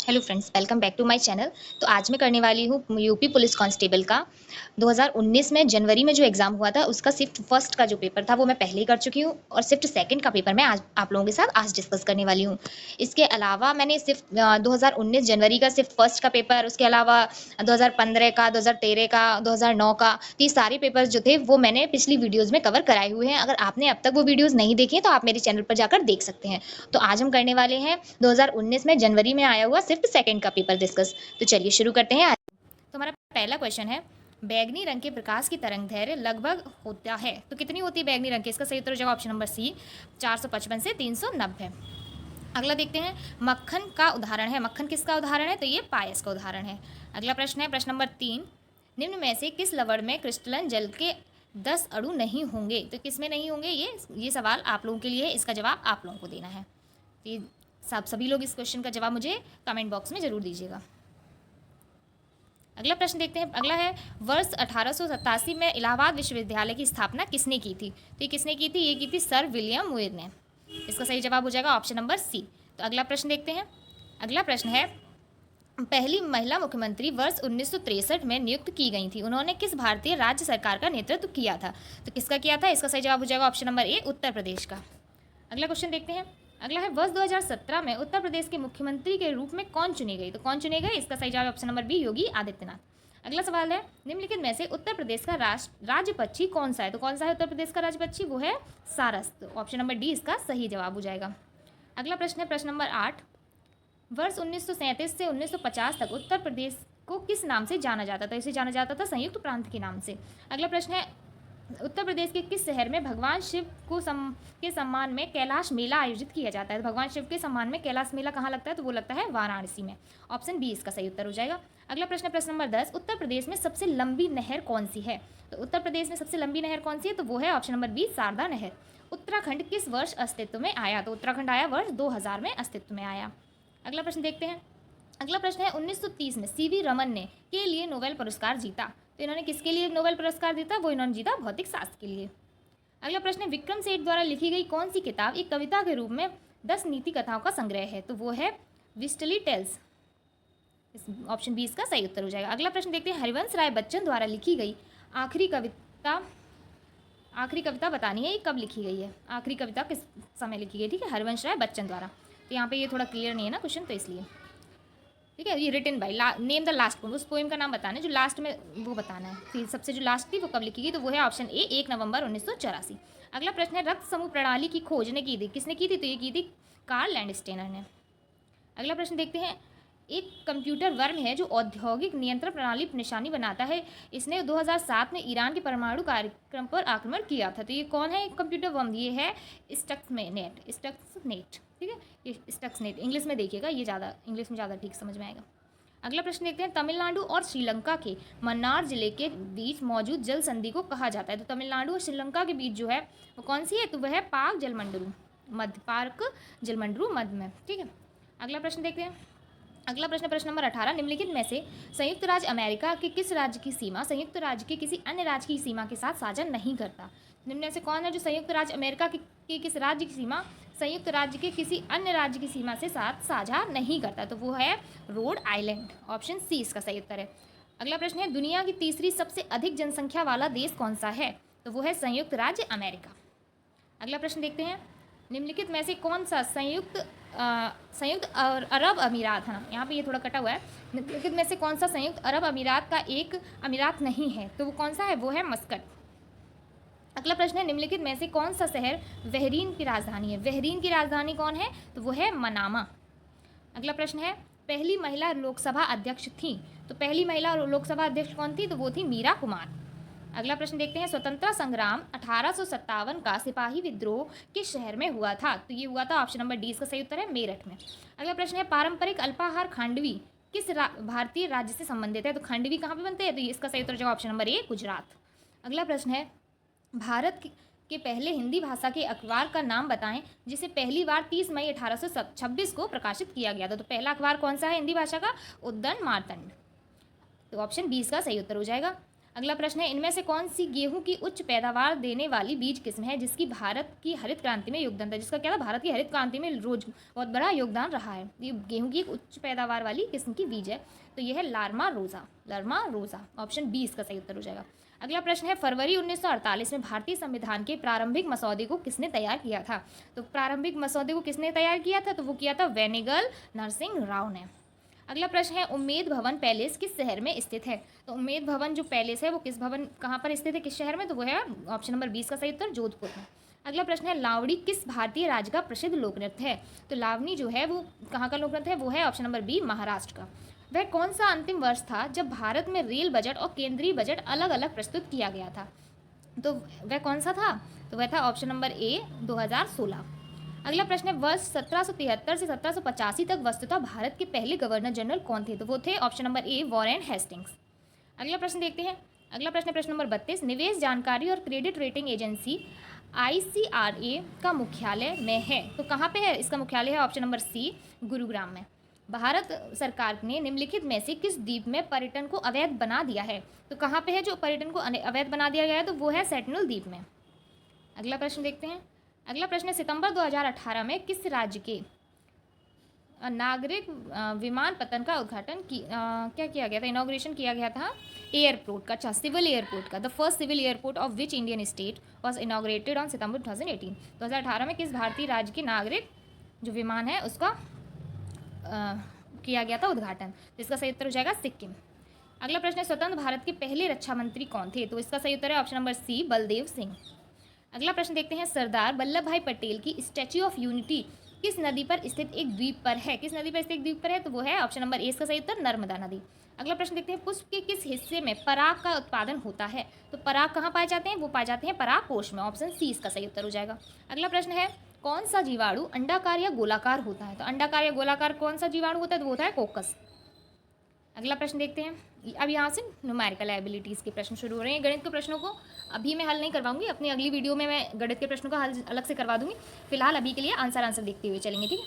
Hello friends, welcome back to my channel. तो आज मैं करने वाली हूँ यूपी पुलिस कांस्टेबल का 2019 में जनवरी में जो एग्ज़ाम हुआ था उसका शिफ्ट फर्स्ट का जो पेपर था वो मैं पहले ही कर चुकी हूँ और शिफ्ट सेकंड का पेपर मैं आज आप लोगों के साथ आज डिस्कस करने वाली हूँ। इसके अलावा मैंने शिफ्ट 2019 जनवरी का शिफ्ट फर्स्ट का पेपर, उसके अलावा 2015 का, 2013 का, 2009 का, तो ये सारे पेपर्स जो थे वो मैंने पिछली वीडियोज़ में कवर कराए हुए हैं। अगर आपने अब तक वो वीडियोज़ नहीं देखी हैं तो आप मेरे चैनल पर जाकर देख सकते हैं। तो आज हम करने वाले हैं 2019 में जनवरी में आया हुआ शिफ्ट सेकंड का पेपर डिस्कस। तो चलिए शुरू करते हैं। तो हमारा पहला क्वेश्चन है, बैगनी रंग के प्रकाश की तरंग दैर्घ्य लगभग होता है तो कितनी होती है बैगनी रंग की? इसका सही उत्तर हो जाएगा ऑप्शन नंबर सी, 455 से 390। अगला देखते हैं, मक्खन का उदाहरण है। मक्खन किसका उदाहरण है? तो ये पायस का उदाहरण है। अगला प्रश्न है प्रश्न नंबर 3, निम्न में से किस लवण में क्रिस्टलन जल के 10 अणु नहीं होंगे? तो किस में नहीं होंगे? ये सवाल आप लोगों के लिए है, इसका जवाब आप लोगों को देना है। तो सभी लोग इस क्वेश्चन का जवाब मुझे कमेंट बॉक्स में जरूर दीजिएगा। अगला प्रश्न देखते हैं। अगला है, वर्ष 1887 में इलाहाबाद विश्वविद्यालय की स्थापना किसने की थी? तो ये किसने की थी? ये की थी सर विलियम मुइर ने। इसका सही जवाब हो जाएगा ऑप्शन नंबर सी। तो अगला प्रश्न देखते हैं। अगला प्रश्न है, पहली महिला मुख्यमंत्री वर्ष 1963 में नियुक्त की गई थी। उन्होंने किस भारतीय राज्य सरकार का नेतृत्व किया था? तो किसका किया था? इसका सही जवाब हो जाएगा ऑप्शन नंबर ए, उत्तर प्रदेश का। अगला क्वेश्चन देखते हैं। अगला है, वर्ष 2017 में उत्तर प्रदेश के मुख्यमंत्री के रूप में कौन चुने गए? तो कौन चुने गए? इसका सही जवाब option number B, Yogi Adityanath. अगला सवाल है, निम्नलिखित में से उत्तर प्रदेश का राज्य पक्षी कौन सा है? तो कौन सा है उत्तर प्रदेश का राज्य पक्षी? वो है सारस। तो ऑप्शन नंबर डी इसका सही जवाब हो जाएगा। अगला प्रश्न है प्रश्न नंबर 8, वर्ष 1937 से 1950 तक उत्तर प्रदेश को किस नाम से जाना जाता था? इसे जाना जाता था संयुक्त प्रांत के नाम से। अगला प्रश्न है, उत्तर प्रदेश के किस शहर में भगवान शिव के सम्मान में कैलाश मेला आयोजित किया जाता है? तो भगवान शिव के सम्मान में कैलाश मेला कहाँ लगता है? तो वो लगता है वाराणसी में। ऑप्शन बी इसका सही उत्तर हो जाएगा। अगला प्रश्न प्रश्न नंबर 10, उत्तर प्रदेश में सबसे लंबी नहर कौन सी है? तो उत्तर प्रदेश में सबसे लंबी नहर कौन सी है? तो वो है ऑप्शन नंबर बी, शारदा नहर। उत्तराखंड किस वर्ष अस्तित्व में आया? तो उत्तराखंड आया वर्ष 2000 में अस्तित्व में आया। अगला प्रश्न देखते हैं। अगला प्रश्न है, 1930 में सीवी रमन ने के लिए नोबेल पुरस्कार जीता। तो इन्होंने किसके लिए नोबेल पुरस्कार जीता? वो इन्होंने जीता भौतिक शास्त्र के लिए। अगला प्रश्न है, विक्रम सेठ द्वारा लिखी गई कौन सी किताब एक कविता के रूप में 10 नीति कथाओं का संग्रह है? तो वो है विस्टली टेल्स। ऑप्शन बी इसका सही उत्तर हो जाएगा। अगला प्रश्न देखते हैं, हरिवंश राय बच्चन द्वारा लिखी गई आखिरी कविता बतानी है, ये कब लिखी गई है? आखिरी कविता किस समय लिखी गई? ठीक है, हरिवंश राय बच्चन द्वारा। तो यहाँ पे ये थोड़ा क्लियर नहीं है ना क्वेश्चन, तो इसलिए ठीक है। ये written by name the last poem, उस पोएम का नाम बताना है जो लास्ट में वो बताना है। फिर सबसे जो लास्ट थी वो कब लिखी गई? तो वो है ऑप्शन ए, 1 नवंबर 1984। अगला प्रश्न है, रक्त समूह प्रणाली की खोज ने की थी, किसने की थी? तो ये की थी कार्ल लैंडस्टेनर ने। अगला प्रश्न देखते हैं, एक कंप्यूटर वर्म है जो औद्योगिक नियंत्रण प्रणाली पर निशानी बनाता है। इसने 2007 में ईरान के परमाणु कार्यक्रम पर आक्रमण किया था। तो ये कौन है कंप्यूटर वर्म? ये है स्टक्सनेट। ठीक है, ये स्टक्सनेट इंग्लिश में देखिएगा, ये ज़्यादा इंग्लिश में ज़्यादा ठीक समझ में आएगा। अगला प्रश्न देखते हैं, तमिलनाडु और श्रीलंका के मन्नार जिले के बीच मौजूद जल संधि को कहा जाता है? तो तमिलनाडु और श्रीलंका के बीच जो है वो कौन सी है? तो वह है पाक जलमंडलू मध्य में। ठीक है, अगला प्रश्न देखते हैं। अगला प्रश्न प्रश्न नंबर 18, निम्नलिखित में से संयुक्त राज्य अमेरिका के किस राज्य की सीमा संयुक्त राज्य के किसी अन्य राज्य की सीमा के साथ साझा नहीं करता? निम्न में से कौन है जो संयुक्त राज्य अमेरिका के किस राज्य की सीमा संयुक्त राज्य के किसी अन्य राज्य की सीमा से साथ साझा नहीं करता? तो वो है रोड आइलैंड। ऑप्शन सी इसका सही उत्तर है। अगला प्रश्न है, दुनिया की तीसरी सबसे अधिक जनसंख्या वाला देश कौन सा है? तो वो है संयुक्त राज्य अमेरिका। अगला प्रश्न देखते हैं, निम्नलिखित में से कौन सा संयुक्त अरब अमीरात है ना, यहाँ पे ये थोड़ा कटा हुआ है। निम्नलिखित में से कौन सा संयुक्त अरब अमीरात का एक अमीरात नहीं है? तो वो कौन सा है? वो है मस्कट। अगला प्रश्न है, निम्नलिखित में से कौन सा शहर बहरीन की राजधानी है? बहरीन की राजधानी कौन है? तो वो है मनामा। अगला प्रश्न है, पहली महिला लोकसभा अध्यक्ष थी। तो पहली महिला लोकसभा अध्यक्ष कौन थी? तो वो थी मीरा कुमार। अगला प्रश्न देखते हैं, स्वतंत्रता संग्राम 1857 का सिपाही विद्रोह किस शहर में हुआ था? तो ये हुआ था ऑप्शन नंबर डी इसका सही उत्तर है, मेरठ में। अगला प्रश्न है, पारंपरिक अल्पाहार खांडवी किस भारतीय राज्य से संबंधित है? तो खांडवी कहाँ पे बनते हैं? तो इसका सही उत्तर ऑप्शन नंबर ए, गुजरात। अगला प्रश्न है, भारत के पहले हिंदी भाषा के अखबार का नाम बताएं जिसे पहली बार 30 मई 1826 को प्रकाशित किया गया था। तो पहला अखबार कौन सा है हिंदी भाषा का? उद्दंड मार्तंड। तो ऑप्शन बी इसका सही उत्तर हो जाएगा। अगला प्रश्न है, इनमें से कौन सी गेहूं की उच्च पैदावार देने वाली बीज किस्म है जिसकी भारत की हरित क्रांति में योगदान था? जिसका क्या था, भारत की हरित क्रांति में रोज बहुत बड़ा योगदान रहा है। ये गेहूं की एक उच्च पैदावार वाली किस्म की बीज है, तो यह है लार्मा रोजा। लार्मा रोजा, ऑप्शन बी इसका सही उत्तर हो जाएगा। अगला प्रश्न है, फरवरी 1948 में भारतीय संविधान के प्रारंभिक मसौदे को किसने तैयार किया था? तो प्रारंभिक मसौदे को किसने तैयार किया था? तो वो किया था वेनेगल नरसिंह राव ने। अगला प्रश्न है, उम्मेद भवन पैलेस किस शहर में स्थित है? तो उम्मेद भवन जो पैलेस है वो किस भवन कहाँ पर स्थित है, किस शहर में? तो वो है ऑप्शन नंबर 20 का सही उत्तर जोधपुर में। अगला प्रश्न है, लावड़ी किस भारतीय राज्य का प्रसिद्ध लोक नृत्य है? तो लावणी जो है वो कहाँ का लोक नृत्य है? वो है ऑप्शन नंबर बी महाराष्ट्र का। वह कौन सा अंतिम वर्ष था जब भारत में रेल बजट और केंद्रीय बजट अलग अलग प्रस्तुत किया गया था? तो वह कौन सा था? तो वह था ऑप्शन नंबर ए 2016। अगला प्रश्न है, वर्ष 1773 से 1785 तक वस्तुतः भारत के पहले गवर्नर जनरल कौन थे? तो वो थे ऑप्शन नंबर ए वॉरेन हेस्टिंग्स। अगला प्रश्न देखते हैं। अगला प्रश्न है प्रश्न नंबर 32, निवेश जानकारी और क्रेडिट रेटिंग एजेंसी ICRA का मुख्यालय में है, तो कहाँ पे है? इसका मुख्यालय है ऑप्शन नंबर सी गुरुग्राम में। भारत सरकार ने निम्नलिखित में से किस द्वीप में पर्यटन को अवैध बना दिया है? तो कहाँ पे है जो पर्यटन को अवैध बना दिया गया है? तो वो है सेंटिनल द्वीप में। अगला प्रश्न देखते हैं। अगला प्रश्न है, सितंबर 2018 में किस राज्य के नागरिक विमानपत्तन का उद्घाटन क्या किया गया था? इनॉग्रेशन किया गया था एयरपोर्ट का, अच्छा सिविल एयरपोर्ट का। The first civil airport of which Indian state was inaugurated on September 2018। 2018 में किस भारतीय राज्य के नागरिक जो विमान है उसका किया गया था उद्घाटन? जिसका सही उत्तर हो जाएगा सिक्किम। अगला प्रश्न है, स्वतंत्र भारत के पहले रक्षा मंत्री कौन थे? तो इसका सही उत्तर है option number C Baldev Singh. अगला प्रश्न देखते हैं, सरदार वल्लभ भाई पटेल की स्टैच्यू ऑफ यूनिटी किस नदी पर स्थित एक द्वीप पर है? किस नदी पर स्थित एक द्वीप पर है? तो वो है ऑप्शन नंबर ए इसका सही उत्तर नर्मदा नदी। अगला प्रश्न देखते हैं, पुष्प के किस हिस्से में पराग का उत्पादन होता है? तो पराग कहाँ पाए जाते हैं? वो पाए जाते हैं पराग कोश में, ऑप्शन सी इसका सही उत्तर हो जाएगा। अगला प्रश्न है, कौन सा जीवाणु अंडाकार या गोलाकार होता है? तो अंडाकार या गोलाकार कौन सा जीवाणु होता है? तो वो होता है कोकस। अगला प्रश्न देखते हैं। अब यहाँ से न्यूमेरिकल एबिलिटीज़ के प्रश्न शुरू हो रहे हैं। गणित के प्रश्नों को अभी मैं हल नहीं करवाऊंगी, अपनी अगली वीडियो में मैं गणित के प्रश्नों का हल अलग से करवा दूंगी। फिलहाल अभी के लिए आंसर देखते हुए चलेंगे, ठीक है।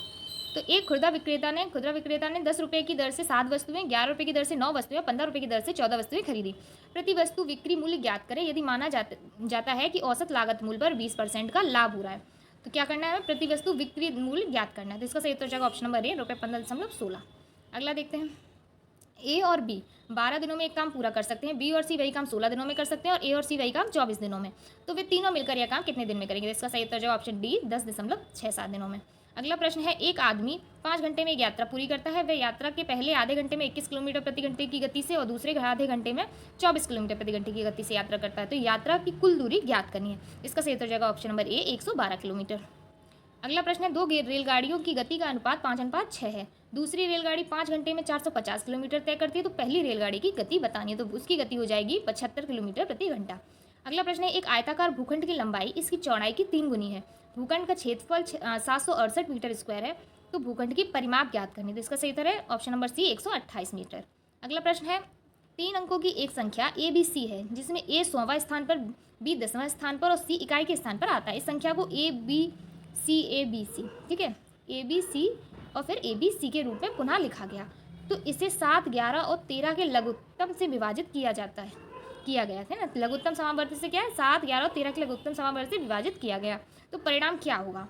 तो एक खुदरा विक्रेता ने 10 रुपये की दर से 7 वस्तुएं, 11 रुपये की दर से 9 वस्तुएं, 15 रुपये की दर से 14 वस्तुएं खरीदी। प्रति वस्तु बिक्री मूल्य ज्ञात करें यदि माना जाता है कि औसत लागत मूल्य पर 20% का लाभ हो रहा है। तो क्या करना है? प्रति वस्तु बिक्री मूल्य ज्ञात करना है। तो इसका सही उत्तर हो जाएगा ऑप्शन नंबर ए ₹15.16। अगला देखते हैं, ए और बी 12 दिनों में एक काम पूरा कर सकते हैं, बी और सी वही काम 16 दिनों में कर सकते हैं और ए और सी वही काम 24 दिनों में। तो वे तीनों मिलकर यह काम कितने दिन में करेंगे? इसका सही उत्तर जो ऑप्शन डी 10.67 दिनों में। अगला प्रश्न है, एक आदमी 5 घंटे में एक यात्रा पूरी करता है। वह यात्रा के पहले आधे घंटे में 21 किलोमीटर प्रति घंटे की गति से और दूसरे आधे घंटे में 24 किलोमीटर प्रति घंटे की गति से यात्रा करता है। तो यात्रा की कुल दूरी ज्ञात करनी है। इसका सही उत्तर हो जाएगा ऑप्शन नंबर ए 112 किलोमीटर। अगला प्रश्न है, 2 रेलगाड़ियों की गति का अनुपात 5:6 है। दूसरी रेलगाड़ी 5 घंटे में 450 किलोमीटर तय करती है, तो पहली रेलगाड़ी की गति बतानी है। तो उसकी गति हो जाएगी 75 किलोमीटर प्रति घंटा। अगला प्रश्न है, एक आयताकार भूखंड की लंबाई इसकी चौड़ाई की 3 गुनी है। भूखंड का क्षेत्रफल 768 मीटर स्क्वायर है, तो भूखंड की परिमाप ज्ञात करनी है। तो इसका सही उत्तर है ऑप्शन नंबर सी 128 मीटर। अगला प्रश्न है, 3 अंकों की एक संख्या ABC है जिसमें A 100वां स्थान पर, B 10वां स्थान पर और C इकाई के स्थान पर आता है। इस संख्या को ABC, ठीक है, ABC और फिर ABC के रूप में पुनः लिखा गया। तो इसे 7, 11 और 13 के लघुत्तम से विभाजित किया गया है ना। लघुत्तम समावर्ती से क्या है? 7, 11 और 13 के लघुत्तम समावर्ती से विभाजित किया गया। तो परिणाम क्या होगा?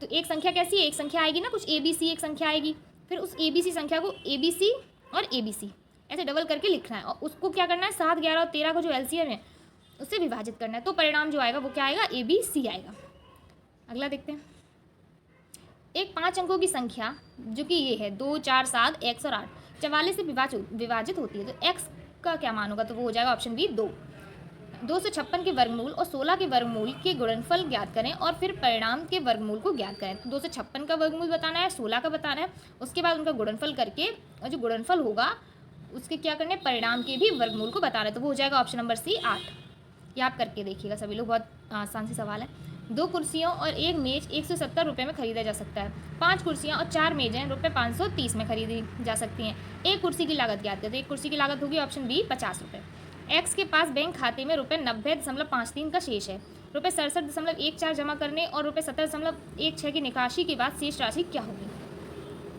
तो एक संख्या कैसी है? एक संख्या आएगी ना, कुछ ABC एक संख्या आएगी, फिर उस ABC संख्या को ABC और ABC ऐसे डबल करके लिखना है और उसको क्या करना है? 7, 11 और 13 को जो LCM है उससे विभाजित करना है। तो परिणाम जो आएगा वो क्या आएगा? ABC आएगा। अगला देखते हैं, एक 5 अंकों की संख्या जो कि ये है 2, 4, 7, x और 8 44 से विभाजित होती है। तो x का क्या मान होगा? तो वो हो जाएगा ऑप्शन बी 2। 256 के वर्गमूल और 16 के वर्गमूल के गुणनफल ज्ञात करें और फिर परिणाम के वर्गमूल को ज्ञात करें। तो 256 का वर्गमूल बताना है, 16 का बताना है, उसके बाद उनका गुणनफल करके और जो गुणनफल होगा उसके क्या करना है? परिणाम के भी वर्गमूल को बताना है। तो वो हो जाएगा ऑप्शन नंबर सी 8। ये आप करके देखिएगा सभी लोग, बहुत आसान सी सवाल है। 2 कुर्सियों और एक मेज 170 रुपये में खरीदा जा सकता है। 5 कुर्सियाँ और 4 मेजें रुपये 530 में खरीदी जा सकती हैं। एक कुर्सी की लागत ज्ञात करें। एक कुर्सी की लागत होगी ऑप्शन बी 50 रुपये। एक्स के पास बैंक खाते में रुपये 90.53 का शेष है। रुपये 67.14 जमा करने और रुपये 70.16 की निकासी के बाद शेष राशि क्या होगी?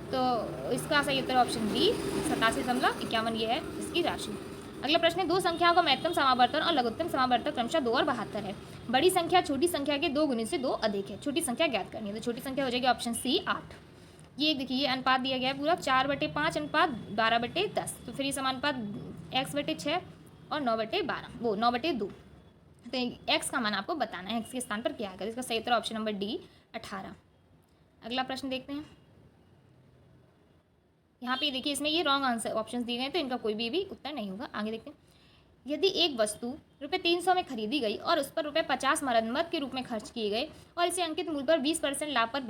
तो इसका सही उत्तर ऑप्शन बी 87.51 ये है इसकी राशि। अगला प्रश्न है, दो संख्याओं का महत्तम समावर्तन और लघुत्तम समावर्तन क्रमशः 2 और 72 है। बड़ी संख्या छोटी संख्या के 2 गुने से 2 अधिक है। छोटी संख्या ज्ञात करनी है, तो छोटी संख्या हो जाएगी ऑप्शन सी 8। ये देखिए, ये अनुपात दिया गया है पूरा 4/5 अनुपात 12/10, तो फिर ये समानुपात x/6 और 9/12, वो 9/2। तो x का मान आपको बताना है, x के स्थान पर क्या आएगा। इसका सही उत्तर ऑप्शन नंबर डी 18। अगला प्रश्न देखते हैं। यहाँ पे देखिए, इसमें ये रॉन्ग आंसर ऑप्शंस दिए गए हैं, तो इनका कोई भी उत्तर नहीं होगा। आगे देखते हैं। यदि एक वस्तु ₹300 में खरीदी गई और उस पर ₹50 मरम्मत के रूप में खर्च किए गए और इसे अंकित मूल्य पर 20% लाभ पर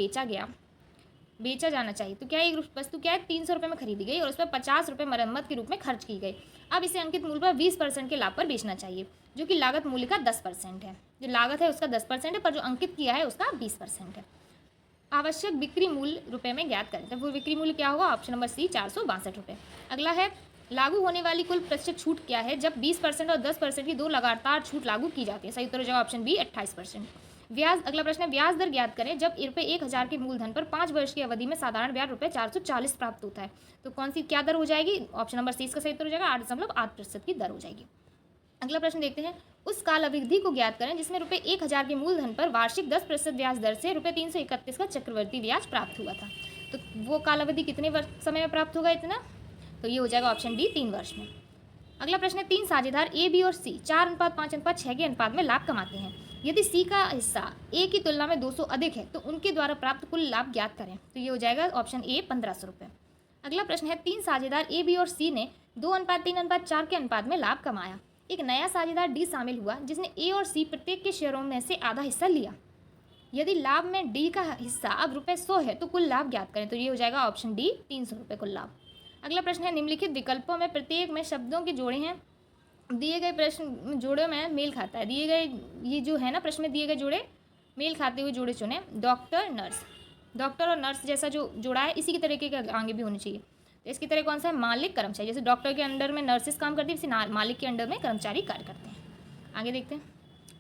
बेचा जाना चाहिए, तो क्या एक वस्तु क्या है, 300 रुपये में खरीदी गई और उस पर 50 रुपये मरम्मत के रूप में खर्च की गई। अब इसे अंकित मूल्य पर 20% के लाभ पर बेचना चाहिए, जो कि लागत मूल्य का 10% है। जो लागत है उसका 10% है, पर जो अंकित किया है उसका 20% है। आवश्यक बिक्री मूल्य रुपए में ज्ञात करें, तो वो बिक्री मूल्य क्या होगा, ऑप्शन नंबर सी 462 रुपये। अगला है, लागू होने वाली कुल प्रतिशत छूट क्या है जब 20% और 10% की दो लगातार छूट लागू की जाती है। सही उत्तर हो जाएगा ऑप्शन बी 28%। ब्याज, अगला प्रश्न है, ब्याज दर ज्ञात करें जब ₹1000 के मूलधन पर 5 वर्ष की अवधि में साधारण ब्याज ₹440 प्राप्त होता है, तो कौन सी क्या दर हो जाएगी, ऑप्शन नंबर सी इसका सही उत्तर हो जाएगा 8.8% की दर हो जाएगी। अगला प्रश्न देखते हैं, उस काल अवधि को ज्ञात करें जिसमें ₹1000 के मूलधन पर वार्षिक 10% ब्याज दर से ₹331 का चक्रवर्ती ब्याज प्राप्त हुआ था, तो वो काल अवधि कितने समय में प्राप्त होगा इतना, तो ये हो जाएगा ऑप्शन डी 3 वर्ष में। अगला प्रश्न है, 3 साझेदार ए, बी और सी 4:5:6 के अनुपात में लाभ कमाते हैं। यदि सी का हिस्सा ए की तुलना में 200 अधिक है तो उनके द्वारा प्राप्त कुल लाभ ज्ञात करें, तो ये हो जाएगा ऑप्शन ए 1500 रुपये। अगला प्रश्न है, 3 साझेदार ए, बी और सी ने 2:3:4 के अनुपात में लाभ कमाया। एक नया साझेदार डी शामिल हुआ जिसने ए और सी प्रत्येक के शेयरों में से आधा हिस्सा लिया। यदि लाभ में डी का हिस्सा अब ₹100 है तो कुल लाभ ज्ञात करें, तो ये हो जाएगा ऑप्शन डी 300 रुपये कुल लाभ। अगला प्रश्न है, निम्नलिखित विकल्पों में प्रत्येक में शब्दों के जोड़े हैं, दिए गए प्रश्न जोड़े में मेल खाता है, दिए गए ये जो है ना प्रश्न में दिए गए जोड़े मेल खाते हुए जोड़े चुने। डॉक्टर नर्स, डॉक्टर और नर्स जैसा जो जोड़ा है इसी की तरीके के आगे भी होनी चाहिए। तो इसकी तरह कौन सा है, मालिक कर्मचारी, जैसे डॉक्टर के अंडर में नर्सेस काम करती है वैसे मालिक के अंडर में कर्मचारी कार्य करते हैं। आगे देखते हैं।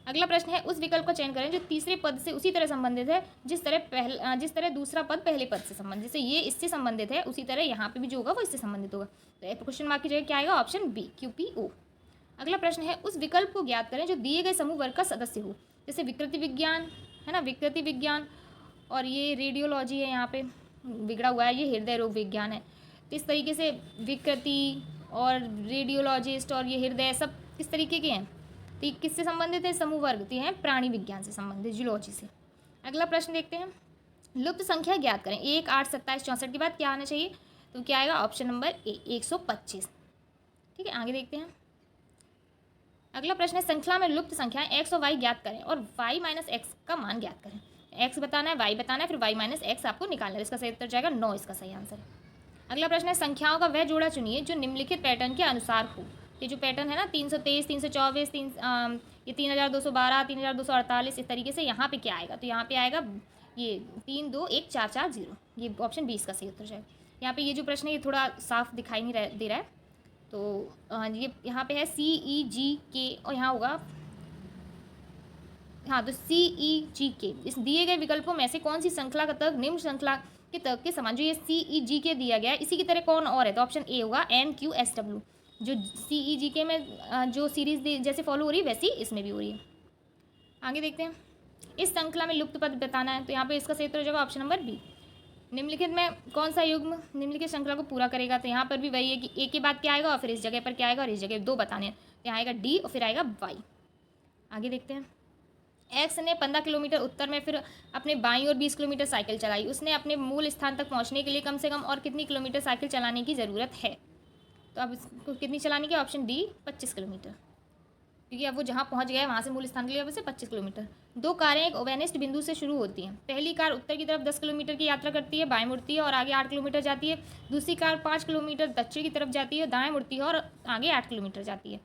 अगला प्रश्न है, उस विकल्प का चयन करें जो तीसरे पद से उसी तरह संबंधित है जिस तरह दूसरा पद पहले पद से संबंधित, जैसे ये इससे संबंधित है उसी तरह यहाँ पे भी जो होगा वो इससे संबंधित होगा। तो क्वेश्चन मार्क की जगह क्या आएगा, ऑप्शन बी QPO। अगला प्रश्न है, उस विकल्प को ज्ञात करें जो दिए गए समूह वर्ग का सदस्य हो, जैसे विकृति विज्ञान है ना, विकृति विज्ञान, और ये रेडियोलॉजी है, यहाँ पे बिगड़ा हुआ है, ये हृदय रोग विज्ञान है। तो इस तरीके से विकृति और रेडियोलॉजिस्ट और ये हृदय सब किस तरीके के हैं, तो किससे संबंधित है, समूह वर्ग, तो हैं प्राणी विज्ञान से संबंधित, जूलॉजी से। अगला प्रश्न देखते हैं, लुप्त संख्या ज्ञात करें। 1, 8, 27, 64 के बाद क्या आना चाहिए, तो क्या आएगा, ऑप्शन नंबर ए 125। ठीक है, आगे देखते हैं। अगला प्रश्न है, श्रृंखला में लुप्त संख्याएं x और y ज्ञात करें और y माइनस एक्स का मान ज्ञात करें। x बताना है, y बताना है, फिर y माइनस एक्स आपको निकालना है। इसका सही उत्तर जाएगा 9, इसका सही आंसर है। अगला प्रश्न है, संख्याओं का वह जोड़ा चुनिए जो निम्नलिखित पैटर्न के अनुसार हो। ये जो पैटर्न है ना 323, 324, ये 3212, 3248, इस तरीके से यहाँ पे क्या आएगा, तो यहाँ पे आएगा ये 3, 2, 1, 4, 4, 0, ये ऑप्शन 20 का सही उत्तर जाएगा। यहाँ पे ये जो प्रश्न है ये थोड़ा साफ दिखाई नहीं दे रहा है, तो ये यहाँ पे है CEGK और यहाँ होगा हाँ, तो CEGK। इस दिए गए विकल्पों में से कौन सी श्रृंखला का तर्क निम्न श्रृंखला के तर्क के समान, जो ये CEGK दिया गया है इसी की तरह कौन और है, तो ऑप्शन ए होगा NQSW। जो CEGK में जो सीरीज जैसे फॉलो हो रही है वैसी इसमें भी हो रही है। आगे देखते हैं, इस श्रृंखला में लुप्त पद बताना है, तो यहाँ पे इसका सही उत्तर हो जाएगा ऑप्शन नंबर बी। निम्नलिखित में कौन सा युग्म निम्नलिखित श्रृंखला को पूरा करेगा, तो यहाँ पर भी वही है कि ए के बाद क्या आएगा और फिर इस जगह पर क्या आएगा और इस जगह 2 बताने हैं, तो यहाँ आएगा डी और फिर आएगा वाई। आगे देखते हैं, एक्स ने 15 किलोमीटर उत्तर में फिर अपने बाईं और 20 किलोमीटर साइकिल चलाई। उसने अपने मूल स्थान तक पहुँचने के लिए कम से कम और कितनी किलोमीटर साइकिल चलाने की ज़रूरत है, तो अब इसको कितनी चलाने की, ऑप्शन डी 25 किलोमीटर, क्योंकि अब वो जहाँ पहुँच गया है वहाँ से मूल स्थान के लिए अब उसे 25 किलोमीटर। 2 कारें एक ओवेनिस्ट बिंदु से शुरू होती हैं। पहली कार उत्तर की तरफ 10 किलोमीटर की यात्रा करती है, बाएं मुड़ती है और आगे 8 किलोमीटर जाती है। दूसरी कार 5 किलोमीटर दक्षिण की तरफ जाती है, दाएं मुड़ती है और आगे 8 किलोमीटर जाती है,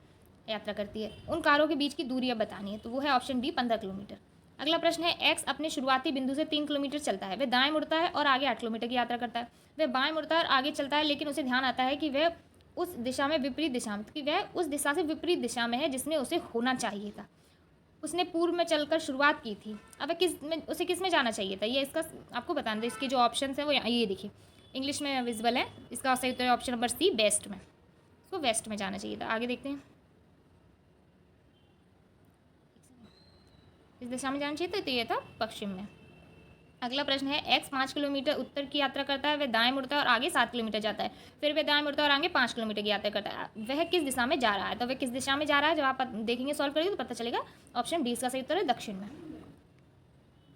यात्रा करती है। उन कारों के बीच की दूरी अब बतानी है, तो वो है ऑप्शन डी 15 किलोमीटर। अगला प्रश्न है, एक्स अपने शुरुआती बिंदु से 3 किलोमीटर चलता है, वह दाएं मुड़ता है और आगे 8 किलोमीटर की यात्रा करता है। वह बाएं मुड़ता है और आगे चलता है, लेकिन उसे ध्यान आता है कि वह उस दिशा में विपरीत दिशा में कि वह उस दिशा से विपरीत दिशा में है जिसमें उसे होना चाहिए था। उसने पूर्व में चलकर शुरुआत की थी, अब उसे किस में जाना चाहिए था, ये इसका आपको बताना था। इसके जो ऑप्शन है वो ये देखिए इंग्लिश में विजिबल है, इसका सही उत्तर है ऑप्शन नंबर सी बेस्ट में। उसको वेस्ट में जाना चाहिए था। आगे देखते हैं, इस दिशा में जाना चाहिए था, तो ये था पश्चिम में। अगला प्रश्न है, एक्स 5 किलोमीटर उत्तर की यात्रा करता है, वह दाएं मुड़ता है और आगे 7 किलोमीटर जाता है, फिर वह दाएं मुड़ता है और आगे 5 किलोमीटर की यात्रा करता है, वह किस दिशा में जा रहा है? तो वह किस दिशा में जा रहा है, जब आप देखेंगे सॉल्व करेंगे तो पता चलेगा। ऑप्शन डी इसका सही उत्तर है, दक्षिण में।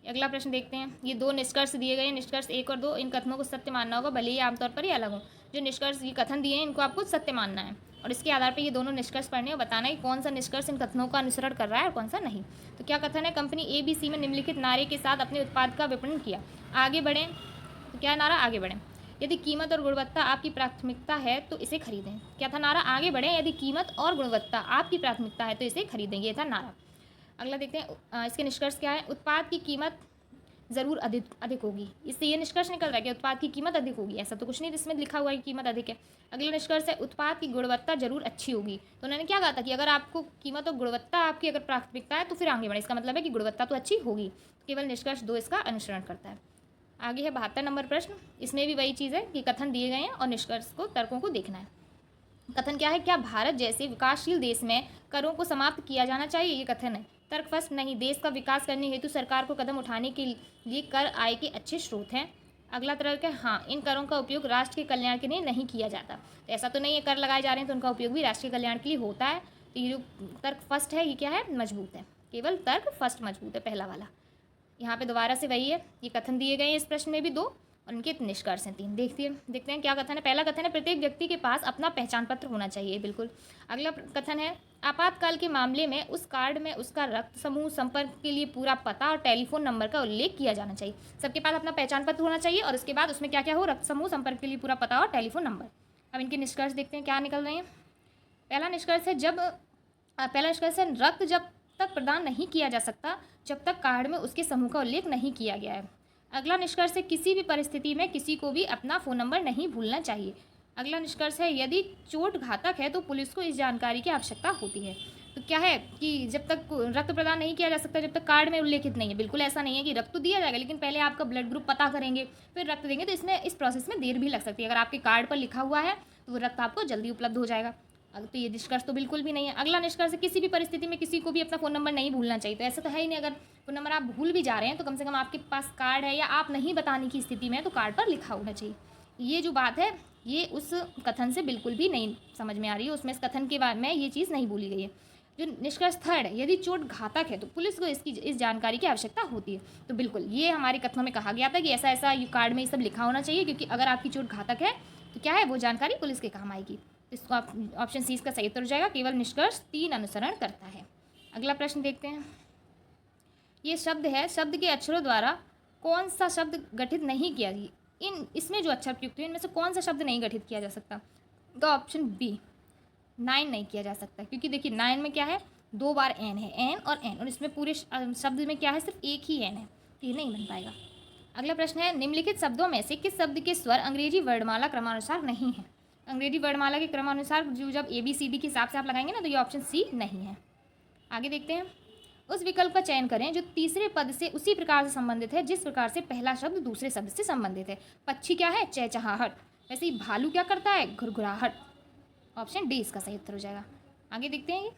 अगला प्रश्न देखते हैं, ये दो निष्कर्ष दिए गए हैं, निष्कर्ष 1 और 2, इन कथनों को सत्य मानना होगा, भले ही आमतौर पर ही अलग हो। जो निष्कर्ष ये कथन दिए हैं इनको आपको सत्य मानना है और इसके आधार पर ये दोनों निष्कर्ष पढ़ने और बताना है कि कौन सा निष्कर्ष इन कथनों का अनुसरण कर रहा है और कौन सा नहीं। तो क्या कथन है, कंपनी ABC में निम्नलिखित नारे के साथ अपने उत्पाद का विपणन किया। आगे बढ़ें, तो क्या नारा, आगे बढ़ें। यदि कीमत और गुणवत्ता आपकी प्राथमिकता है तो इसे खरीदें। क्या था नारा, आगे बढ़ें, यदि कीमत और गुणवत्ता आपकी प्राथमिकता है तो इसे खरीदें, ये था नारा। अगला देखते हैं, इसके निष्कर्ष क्या है। उत्पाद की कीमत ज़रूर अधिक होगी, इससे ये निष्कर्ष निकल रहा है कि उत्पाद की कीमत अधिक होगी, ऐसा तो कुछ नहीं इसमें लिखा हुआ है कि कीमत अधिक है। अगला निष्कर्ष है, उत्पाद की गुणवत्ता जरूर अच्छी होगी। तो उन्होंने क्या कहा था कि अगर आपको कीमत और गुणवत्ता आपकी अगर प्राथमिकता है तो फिर आगे बढ़े, इसका मतलब है कि गुणवत्ता तो अच्छी होगी। केवल निष्कर्ष 2 इसका अनुसरण करता है। आगे है 72 नंबर प्रश्न, इसमें भी वही चीज़ है कि कथन दिए गए हैं और निष्कर्ष को, तर्कों को देखना है। कथन क्या है, क्या भारत जैसे विकासशील देश में करों को समाप्त किया जाना चाहिए, ये कथन है। तर्क फर्स्ट, नहीं, देश का विकास करने हेतु सरकार को कदम उठाने के लिए कर आय के अच्छे स्रोत हैं। अगला तर्क है, हाँ, इन करों का उपयोग राष्ट्र के कल्याण के लिए नहीं किया जाता। तो ऐसा तो नहीं है, कर लगाए जा रहे हैं तो उनका उपयोग भी राष्ट्र के कल्याण के लिए होता है। तो ये जो तर्क फर्स्ट है ये क्या है, मजबूत है, केवल तर्क फर्स्ट मजबूत है, पहला वाला। यहाँ पे दोबारा से वही है, ये कथन दिए गए हैं इस प्रश्न में भी 2 और उनके निष्कर्ष हैं 3। देखते हैं क्या कथन है। पहला कथन है, प्रत्येक व्यक्ति के पास अपना पहचान पत्र होना चाहिए, बिल्कुल। अगला कथन है, आपातकाल के मामले में उस कार्ड में उसका रक्त समूह संपर्क के लिए पूरा पता और टेलीफोन नंबर का उल्लेख किया जाना चाहिए। सबके पास अपना पहचान पत्र होना चाहिए और उसके बाद उसमें क्या क्या हो, रक्त समूह संपर्क के लिए पूरा पता और टेलीफोन नंबर। अब इनके निष्कर्ष देखते हैं क्या निकल रहे हैं। पहला निष्कर्ष है, रक्त जब तक प्रदान नहीं किया जा सकता जब तक कार्ड में उसके समूह का उल्लेख नहीं किया गया है। अगला निष्कर्ष है, किसी भी परिस्थिति में किसी को भी अपना फ़ोन नंबर नहीं भूलना चाहिए। अगला निष्कर्ष है, यदि चोट घातक है तो पुलिस को इस जानकारी की आवश्यकता होती है। तो क्या है कि जब तक रक्त प्रदान नहीं किया जा सकता जब तक कार्ड में उल्लेखित नहीं है। बिल्कुल ऐसा नहीं है कि रक्त तो दिया जाएगा, लेकिन पहले आपका ब्लड ग्रुप पता करेंगे फिर रक्त देंगे, तो इसमें इस प्रोसेस में देर भी लग सकती है। अगर आपके कार्ड पर लिखा हुआ है तो वो रक्त आपको जल्दी उपलब्ध हो जाएगा। तो ये निष्कर्ष तो बिल्कुल भी नहीं है। अगला निष्कर्ष है, किसी भी परिस्थिति में किसी को भी अपना फ़ोन नंबर नहीं भूलना चाहिए। तो ऐसा तो है ही नहीं, अगर फ़ोन नंबर आप भूल भी जा रहे हैं तो कम से कम आपके पास कार्ड है या आप नहीं बताने की स्थिति में है तो कार्ड पर लिखा होना चाहिए। ये जो बात है ये उस कथन से बिल्कुल भी नहीं समझ में आ रही है, उसमें इस कथन के बारे में ये चीज़ नहीं भूली गई है। जो निष्कर्ष थर्ड है, यदि चोट घातक है तो पुलिस को इस जानकारी की आवश्यकता होती है। तो बिल्कुल ये हमारे कथनों में कहा गया था कि ऐसा ऐसा कार्ड में ये सब लिखा होना चाहिए, क्योंकि अगर आपकी चोट घातक है तो क्या है, वो जानकारी पुलिस के काम आएगी। इसको आप ऑप्शन सी इसका सही उत्तर हो जाएगा, केवल निष्कर्ष 3 अनुसरण करता है। अगला प्रश्न देखते हैं। ये शब्द है, शब्द के अक्षरों द्वारा कौन सा शब्द गठित नहीं किया गया। इसमें जो अक्षर प्रयुक्त हुए इनमें से कौन सा शब्द नहीं गठित किया जा सकता। तो ऑप्शन बी, 9 नहीं किया जा सकता, क्योंकि देखिए 9 में क्या है, 2 बार एन है, एन और इसमें पूरे शब्द में क्या है, सिर्फ एक ही एन है, तो ये नहीं बन पाएगा। अगला प्रश्न है, निम्नलिखित शब्दों में से किस शब्द के स्वर अंग्रेजी वर्णमाला क्रमानुसार नहीं है। अंग्रेजी वर्णमाला के क्रमानुसार जब ABCD के हिसाब से आप लगाएंगे ना तो ये ऑप्शन सी नहीं है। आगे देखते हैं, उस विकल्प का चयन करें जो तीसरे पद से उसी प्रकार से संबंधित है जिस प्रकार से पहला शब्द दूसरे शब्द से संबंधित है। पक्षी क्या है, चहचहाहट, वैसे ही भालू क्या करता है, घुरघुराहट। ऑप्शन डी इसका सही उत्तर हो जाएगा। आगे देखते हैं,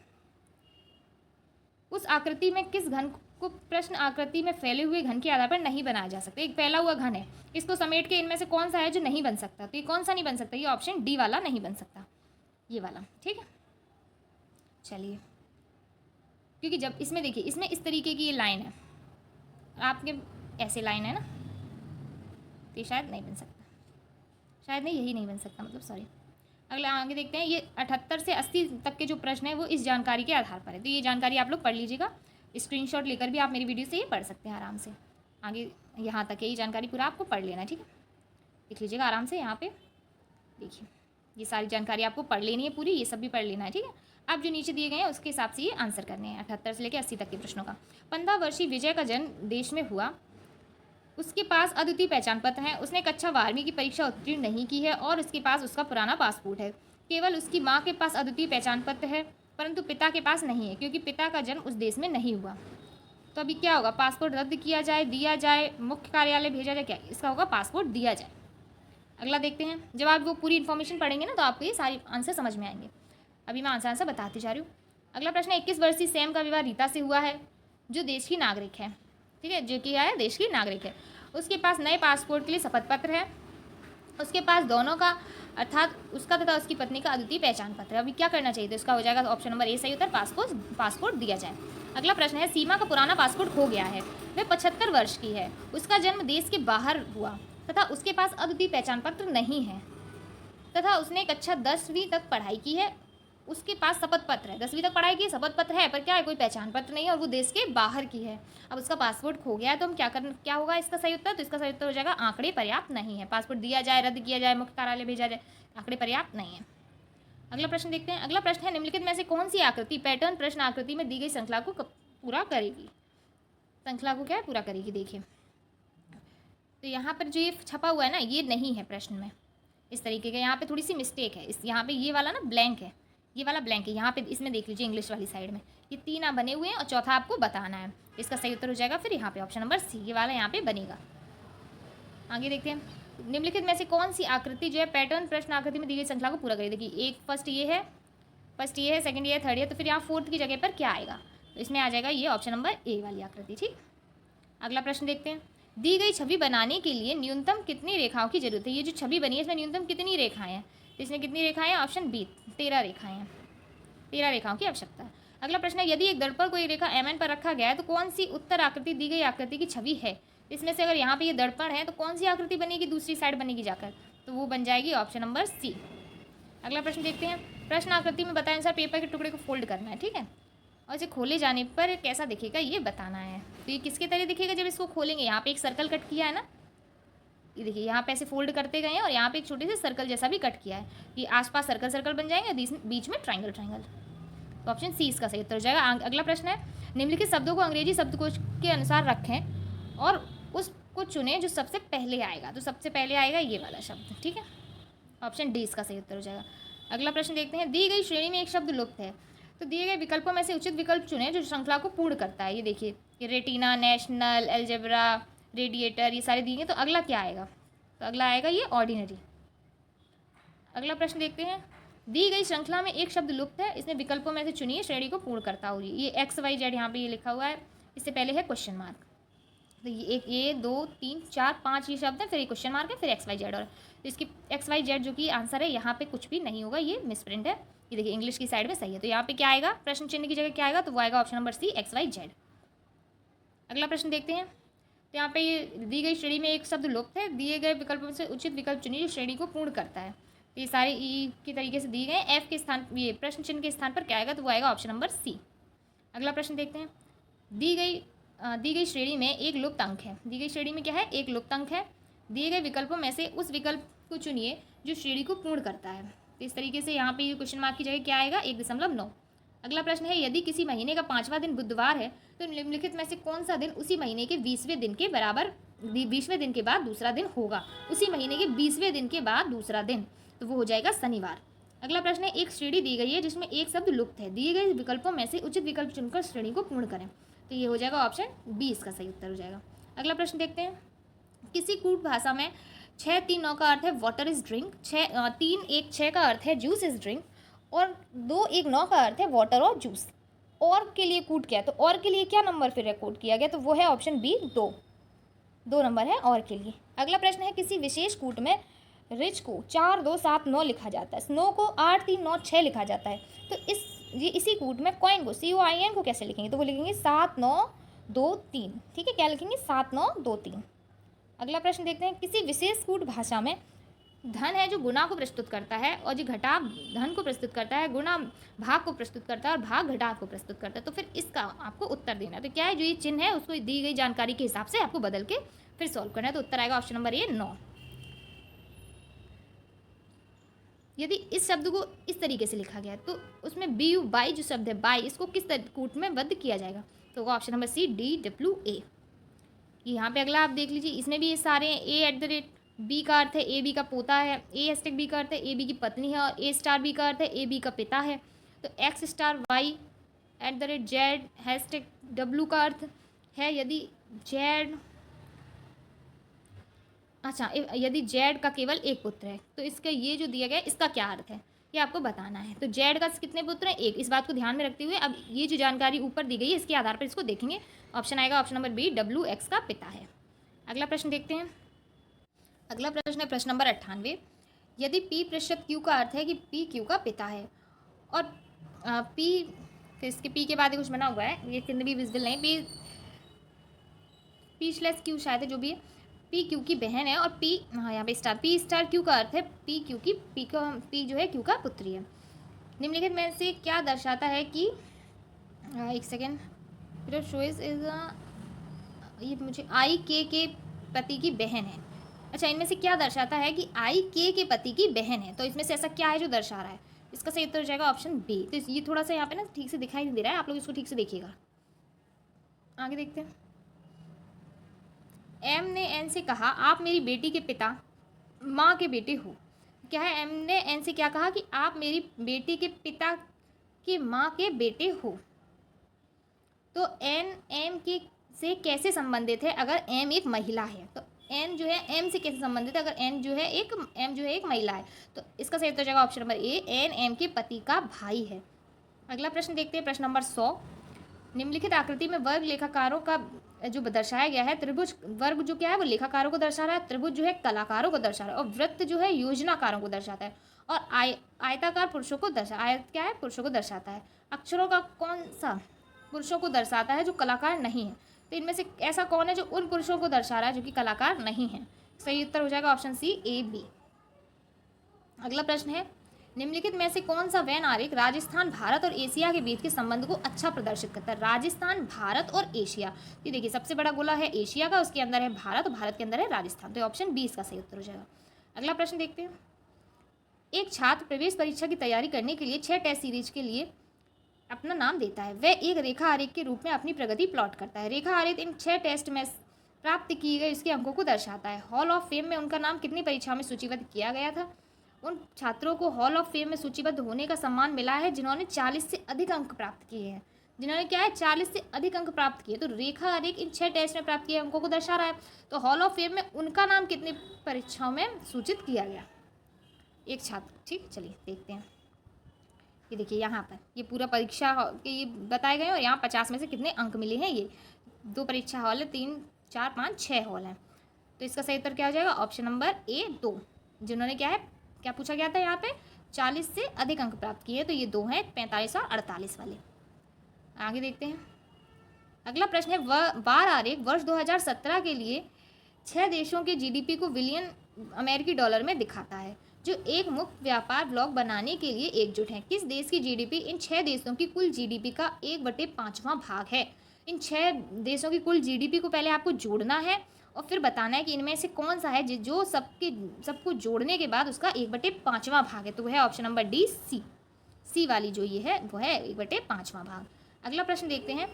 उस आकृति में किस घन को प्रश्न आकृति में फैले हुए घन के आधार पर नहीं बनाया जा सकता। एक फैला हुआ घन है, इसको समेट के इनमें से कौन सा है जो नहीं बन सकता। तो ये कौन सा नहीं बन सकता, ये ऑप्शन डी वाला नहीं बन सकता, ये वाला। ठीक है, चलिए, क्योंकि जब इसमें देखिए, इसमें इस तरीके की ये लाइन है, आपके ऐसे लाइन है ना, तो ये शायद नहीं बन सकता, शायद नहीं, यही नहीं बन सकता, मतलब सॉरी। अगला आगे देखते हैं, ये 78 से 80 तक के जो प्रश्न है वो इस जानकारी के आधार पर है। तो ये जानकारी आप लोग पढ़ लीजिएगा, स्क्रीनशॉट लेकर भी आप मेरी वीडियो से ये पढ़ सकते हैं आराम से। आगे यहाँ तक है, ये जानकारी पूरा आपको पढ़ लेना है, ठीक है, लिख लीजिएगा आराम से। यहाँ पे देखिए, ये सारी जानकारी आपको पढ़ लेनी है पूरी, ये सब भी पढ़ लेना है, ठीक है। अब जो नीचे दिए गए हैं उसके हिसाब से ये आंसर करने हैं 78 से लेकर 80 तक के प्रश्नों का। 15 वर्षीय विजय का जन्म देश में हुआ, उसके पास अद्वितीय पहचान पत्र है, उसने कक्षा 12वीं की परीक्षा उत्तीर्ण नहीं की है और उसके पास उसका पुराना पासपोर्ट है। केवल उसकी माँ के पास अद्वितीय पहचान पत्र है, परंतु पिता के पास नहीं है, क्योंकि पिता का जन्म उस देश में नहीं हुआ। तो अभी क्या होगा, पासपोर्ट रद्द किया जाए, दिया जाए, मुख्य कार्यालय भेजा जाए, क्या इसका होगा, पासपोर्ट दिया जाए। अगला देखते हैं। जब आप वो पूरी इन्फॉर्मेशन पढ़ेंगे ना तो आपको ये सारी आंसर समझ में आएंगे। अभी मैं आंसर बताती जा रही हूँ। अगला प्रश्न है, 21 वर्षीय सैम का विवाह रीता से हुआ है, जो देश की नागरिक है। ठीक है, जो कि है देश की नागरिक है। उसके पास नए पासपोर्ट के लिए शपथ पत्र है। उसके पास दोनों का अर्थात उसका तथा उसकी पत्नी का अद्वितीय पहचान पत्र है। अभी क्या करना चाहिए? तो इसका हो जाएगा ऑप्शन नंबर ए सही उत्तर, पासपोर्ट दिया जाए। अगला प्रश्न है, सीमा का पुराना पासपोर्ट खो गया है, वह 75 वर्ष की है, उसका जन्म देश के बाहर हुआ तथा उसके पास अद्वितीय पहचान पत्र नहीं है तथा उसने कक्षा 10वीं तक पढ़ाई की है। उसके पास शपथ पत्र है, 10वीं तक पढ़ाई की, शपथ पत्र है, पर क्या है, कोई पहचान पत्र नहीं है और वो देश के बाहर की है। अब उसका पासपोर्ट खो गया है, तो हम क्या होगा इसका सही उत्तर? तो इसका सही उत्तर हो जाएगा आंकड़े पर्याप्त नहीं है। पासपोर्ट दिया जाए, रद्द किया जाए, मुख्य कार्यालय भेजा जाए, आंकड़े पर्याप्त नहीं है। अगला प्रश्न देखते हैं। अगला प्रश्न है, निम्नलिखित में से कौन सी आकृति पैटर्न प्रश्न आकृति में दी गई श्रृंखला को पूरा करेगी? श्रृंखला को क्या है, पूरा करेगी। देखिए तो यहाँ पर जो ये छपा हुआ है ना, ये नहीं है प्रश्न में, इस तरीके का। यहाँ पे थोड़ी सी मिस्टेक है, इस यहाँ पे ये वाला ना ब्लैंक है, ये वाला ब्लैंक है। यहाँ पे इसमें देख लीजिए इंग्लिश वाली साइड में ये 3 आप बने हुए हैं और चौथा आपको बताना है। इसका सही उत्तर हो जाएगा फिर यहाँ पे ऑप्शन नंबर सी, ये वाला यहाँ पे बनेगा। आगे देखते हैं, निम्नलिखित में से कौन सी आकृति जो है पैटर्न प्रश्न आकृति में दी गई श्रृंखला को पूरा करेगी? देखिए एक फर्स्ट ये है, सेकंड ये है, थर्ड ये, तो फिर यहाँ फोर्थ की जगह पर क्या आएगा? तो इसमें आ जाएगा ये ऑप्शन नंबर ए वाली आकृति। ठीक, अगला प्रश्न देखते हैं। दी गई छवि बनाने के लिए न्यूनतम कितनी रेखाओं की जरूरत है? ये जो छवि बनी है इसमें न्यूनतम कितनी रेखाएं हैं? तो इसमें कितनी रेखाएं हैं? ऑप्शन बी 13 रेखाएं हैं, 13 रेखाओं की आवश्यकता है। अगला प्रश्न है, यदि एक दर्पण को एक रेखा एम पर रखा गया है तो कौन सी उत्तर आकृति दी गई आकृति की छवि है? इसमें से अगर यहाँ पे ये दर्पण है तो कौन सी आकृति बनेगी, दूसरी साइड बनेगी जाकर? तो वो बन जाएगी ऑप्शन नंबर सी। अगला प्रश्न देखते हैं। प्रश्न आकृति में बताए अनुसार पेपर के टुकड़े को फोल्ड करना है। ठीक है, और इसे खोले जाने पर कैसा दिखेगा ये बताना है। तो ये किसके तरह दिखेगा जब इसको खोलेंगे? यहाँ पे एक सर्कल कट किया है ना, ये देखिए यहाँ पे ऐसे फोल्ड करते गए हैं और यहाँ पे एक छोटे से सर्कल जैसा भी कट किया है। ये आसपास सर्कल बन जाएंगे, बीच में ट्राइंगल। तो ऑप्शन सी इसका सही उत्तर हो जाएगा। अगला प्रश्न है, निम्नलिखित शब्दों को अंग्रेजी शब्दकोश के अनुसार रखें और उसको चुनें जो सबसे पहले आएगा। तो सबसे पहले आएगा ये वाला शब्द। ठीक है, ऑप्शन डी इसका सही उत्तर हो जाएगा। अगला प्रश्न देखते हैं। दी गई श्रेणी में एक शब्द लुप्त है, तो दिए गए विकल्पों में से उचित विकल्प चुनें जो श्रृंखला को पूर्ण करता है। ये देखिए, ये रेटिना, नेशनल, एल्जेब्रा, रेडिएटर, ये सारे दिए। तो अगला क्या आएगा? तो अगला आएगा ये ऑर्डिनरी। अगला प्रश्न देखते हैं। दी गई श्रृंखला में एक शब्द लुप्त है, इसमें विकल्पों में से चुनिए श्रेणी को पूर्ण करता हुई। ये एक्स वाई जेड यहाँ पे ये लिखा हुआ है, इससे पहले है क्वेश्चन मार्क। तो ये एक, ये 2 3 4 5 ये शब्द है, फिर ये क्वेश्चन मार्क है, फिर एक्स वाई जेड। और तो इसकी एक्स वाई जेड जो कि आंसर है यहाँ पे कुछ भी नहीं होगा, ये मिसप्रिंट है। ये देखिए इंग्लिश की साइड में सही है। तो यहाँ पे क्या आएगा? प्रश्न चिन्ह की जगह क्या आएगा? तो वो आएगा option number C, X Y Z. अगला प्रश्न देखते हैं। तो यहाँ पे ये दी गई श्रेणी में एक शब्द लुप्त है, दिए गए विकल्पों से उचित विकल्प चुनिए जो श्रेणी को पूर्ण करता है। तो ये सारे ई की तरीके से दिए गए। एफ के स्थान, ये प्रश्न चिन्ह के स्थान पर क्या आएगा? तो वो आएगा ऑप्शन नंबर सी। अगला प्रश्न देखते हैं। दी गई श्रेणी में एक लुप्त अंक है। दी गई श्रेणी में क्या है? एक लुप्त अंक है। दिए गए विकल्पों में से उस विकल्प को चुनिए जो श्रेणी को पूर्ण करता है। तो इस तरीके से यहाँ पे ये क्वेश्चन मार्क की जगह क्या आएगा? 1.9। अगला प्रश्न है, यदि किसी महीने का 5वां दिन बुधवार है तो निम्नलिखित में से कौन सा दिन उसी महीने के 20वें दिन के बराबर 20वें दिन के बाद दूसरा दिन होगा? उसी महीने के 20वें दिन के बाद दूसरा दिन, तो वो हो जाएगा शनिवार। अगला प्रश्न है, एक श्रेणी दी गई है जिसमें एक शब्द लुप्त है, दिए गए विकल्पों में से उचित विकल्प चुनकर श्रेणी को पूर्ण करें। तो ये हो जाएगा ऑप्शन बी इसका सही उत्तर हो जाएगा। अगला प्रश्न देखते हैं। किसी कूट भाषा में 6 3 9 का अर्थ है वाटर इज ड्रिंक, 3 1 6 का अर्थ है जूस इज ड्रिंक और 2 1 9 का अर्थ है वाटर और जूस। और के लिए कूट क्या है? तो और के लिए क्या नंबर फिर कोट किया गया? तो वो है ऑप्शन बी 2 नंबर है और के लिए। अगला प्रश्न है, किसी विशेष कूट में रिच को 4 2 7 9 लिखा जाता है, स्नो को 8 3 9 6 लिखा जाता है। तो इसी कूट में कॉइन को COIN को कैसे लिखेंगे? तो वो लिखेंगे 7 9 2 3। ठीक है, क्या लिखेंगे? 7 9 2 3। अगला प्रश्न देखते हैं। किसी विशेष कूट भाषा में धन है जो गुणा को प्रस्तुत करता है और जो घटाव धन को प्रस्तुत करता है, गुणा भाग को प्रस्तुत करता है और भाग घटाव को प्रस्तुत करता है। तो फिर इसका आपको उत्तर देना है। तो क्या है? जो ये चिन्ह है उसको दी गई जानकारी के हिसाब से आपको बदल के फिर सॉल्व करना है। तो उत्तर आएगा ऑप्शन नंबर ए 9। यदि इस शब्द को इस तरीके से लिखा गया है तो उसमें BU बाई जो शब्द है बाई, इसको किस कूट में बद्ध किया जाएगा? तो वो ऑप्शन नंबर सी DWA। यहाँ पे अगला आप देख लीजिए, इसमें भी ये सारे A@ B का अर्थ है AB का पोता है, A#B का अर्थ है AB की पत्नी है और A*B का अर्थ है AB का पिता है। तो X*Y@Z W का अर्थ है यदि Z अच्छा, यदि जेड का केवल एक पुत्र है तो इसका ये जो दिया गया है इसका क्या अर्थ है, ये आपको बताना है। तो जेड का कितने पुत्र हैं, एक। इस बात को ध्यान में रखते हुए अब ये जो जानकारी ऊपर दी गई है इसके आधार पर इसको देखेंगे। ऑप्शन आएगा option number B, W X का पिता है। अगला प्रश्न देखते हैं। अगला प्रश्न है प्रश्न नंबर 98। यदि पी प्रतिशत क्यू का अर्थ है कि पी क्यू का पिता है और पी, फिर इसके पी के बाद कुछ बना हुआ है, ये कितने भी विजिबल नहीं, पी स्लैश क्यू शायद है, जो भी है, पी क्यू की बहन है और पी, हाँ यहाँ पे स्टार, पी स्टार क्यू का अर्थ है पी क्यू की, पी जो है क्यू का पुत्री है। निम्नलिखित में से क्या दर्शाता है कि एक सेकेंड, शोइस इज ये मुझे आई के पति की बहन है। अच्छा, इनमें से क्या दर्शाता है कि आई के पति की बहन है, तो इसमें से ऐसा क्या है जो दर्शा रहा है? इसका सही उत्तर हो जाएगा ऑप्शन बी। तो ये थोड़ा सा यहाँ पे ना ठीक से दिखाई नहीं दे रहा है, आप लोग इसको ठीक से देखिएगा। आगे देखते हैं। एम ने एन से कहा आप मेरी बेटी के पिता माँ के बेटे हो। क्या है, एम ने एन से क्या कहा कि आप मेरी बेटी के पिता की माँ के बेटे हो। तो एन एम के से कैसे संबंधित है अगर एम एक महिला है? तो एन जो है एम से कैसे संबंधित है अगर एम जो है एक महिला है? तो इसका सही उत्तर हो जाएगा option number A, N M के पति का भाई है। अगला प्रश्न देखते हैं, प्रश्न नंबर 100। निम्नलिखित आकृति में वर्ग लेखाकारों का जो दर्शाया गया है, त्रिभुज वर्ग जो क्या है वो लेखाकारों को दर्शा रहा है, त्रिभुज जो है कलाकारों को दर्शा रहा है और वृत्त जो है योजनाकारों को दर्शाता है और आयताकार पुरुषों को आयत क्या है, पुरुषों को दर्शाता है। अक्षरों का कौन सा पुरुषों को दर्शाता है जो कलाकार नहीं है? तो इनमें से ऐसा कौन है जो उन पुरुषों को दर्शा रहा है जो कि कलाकार नहीं है? सही उत्तर हो जाएगा ऑप्शन सी, ए बी। अगला प्रश्न है, निम्नलिखित में से कौन सा वैन आरेख राजस्थान, भारत और एशिया के बीच के संबंध को अच्छा प्रदर्शित करता है? राजस्थान, भारत और एशिया, ये देखिए सबसे बड़ा गोला है एशिया का, उसके अंदर है भारत और भारत के अंदर है राजस्थान, तो ऑप्शन बी इसका सही उत्तर हो जाएगा। अगला प्रश्न देखते हैं। एक छात्र प्रवेश परीक्षा की तैयारी करने के लिए 6 टेस्ट सीरीज के लिए अपना नाम देता है। वह एक रेखा आरेख के रूप में अपनी प्रगति प्लॉट करता है। रेखा आरेख इन 6 टेस्ट में प्राप्त किए गए उसके अंकों को दर्शाता है। हॉल ऑफ फेम में उनका नाम कितनी परीक्षाओं में सूचीबद्ध किया गया था? उन छात्रों को हॉल ऑफ फेम में सूचीबद्ध होने का सम्मान मिला है जिन्होंने 40 से अधिक अंक प्राप्त किए हैं। जिन्होंने क्या है, 40 से अधिक अंक प्राप्त किए। तो रेखा आरेख इन 6 टेस्ट में प्राप्त किए अंकों को दर्शा रहा है। तो हॉल ऑफ फेम में उनका नाम कितनी परीक्षाओं में सूचित किया गया? एक छात्र। ठीक, चलिए देखते हैं। ये देखिए यहाँ पर ये पूरा परीक्षा के ये बताए गए और यहाँ 50 में से कितने अंक मिले हैं। ये 2 परीक्षा हॉल है, 3 4 5 6 हॉल हैं। तो इसका सही उत्तर क्या हो जाएगा? ऑप्शन नंबर ए 2। जिन्होंने क्या है, क्या पूछा गया था यहाँ पे, 40 से अधिक अंक प्राप्त किए, तो ये 2 हैं, 45 और 48 वाले। आगे देखते हैं। अगला प्रश्न है, बार आरेख वर्ष 2017 के लिए 6 देशों के जीडीपी को बिलियन अमेरिकी डॉलर में दिखाता है जो एक मुक्त व्यापार ब्लॉक बनाने के लिए एकजुट हैं। किस देश की जीडीपी इन 6 देशों की कुल जीडीपी का 1/5वां भाग है? इन 6 देशों की कुल जीडीपी को पहले आपको जोड़ना है और फिर बताना है कि इनमें से कौन सा है जो सबको जोड़ने के बाद उसका 1/5वां भाग है। तो वह है ऑप्शन नंबर डी, सी वाली जो ये है वो है 1/5वां भाग। अगला प्रश्न देखते हैं।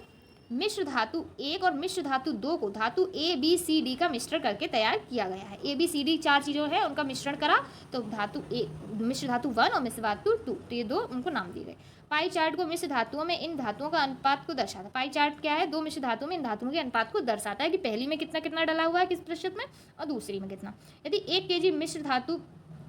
मिश्र धातु 1 और मिश्र धातु 2 को धातु ए बी सी डी का मिश्रण करके तैयार किया गया है। ए बी सी डी 4 चीज़ों है, उनका मिश्रण करा तो धातु ए, मिश्र धातु 1 और मिश्र धातु 2, तो ये 2 उनको नाम दिए गए। पाई चार्ट को मिश्र धातुओं में इन धातुओं का अनुपात को दर्शाता है। पाई चार्ट क्या है, 2 मिश्र धातुओं में इन धातुओं के अनुपात को दर्शाता है कि पहली में कितना कितना डला हुआ है किस प्रतिशत में और दूसरी में कितना। यदि 1 kg मिश्र धातु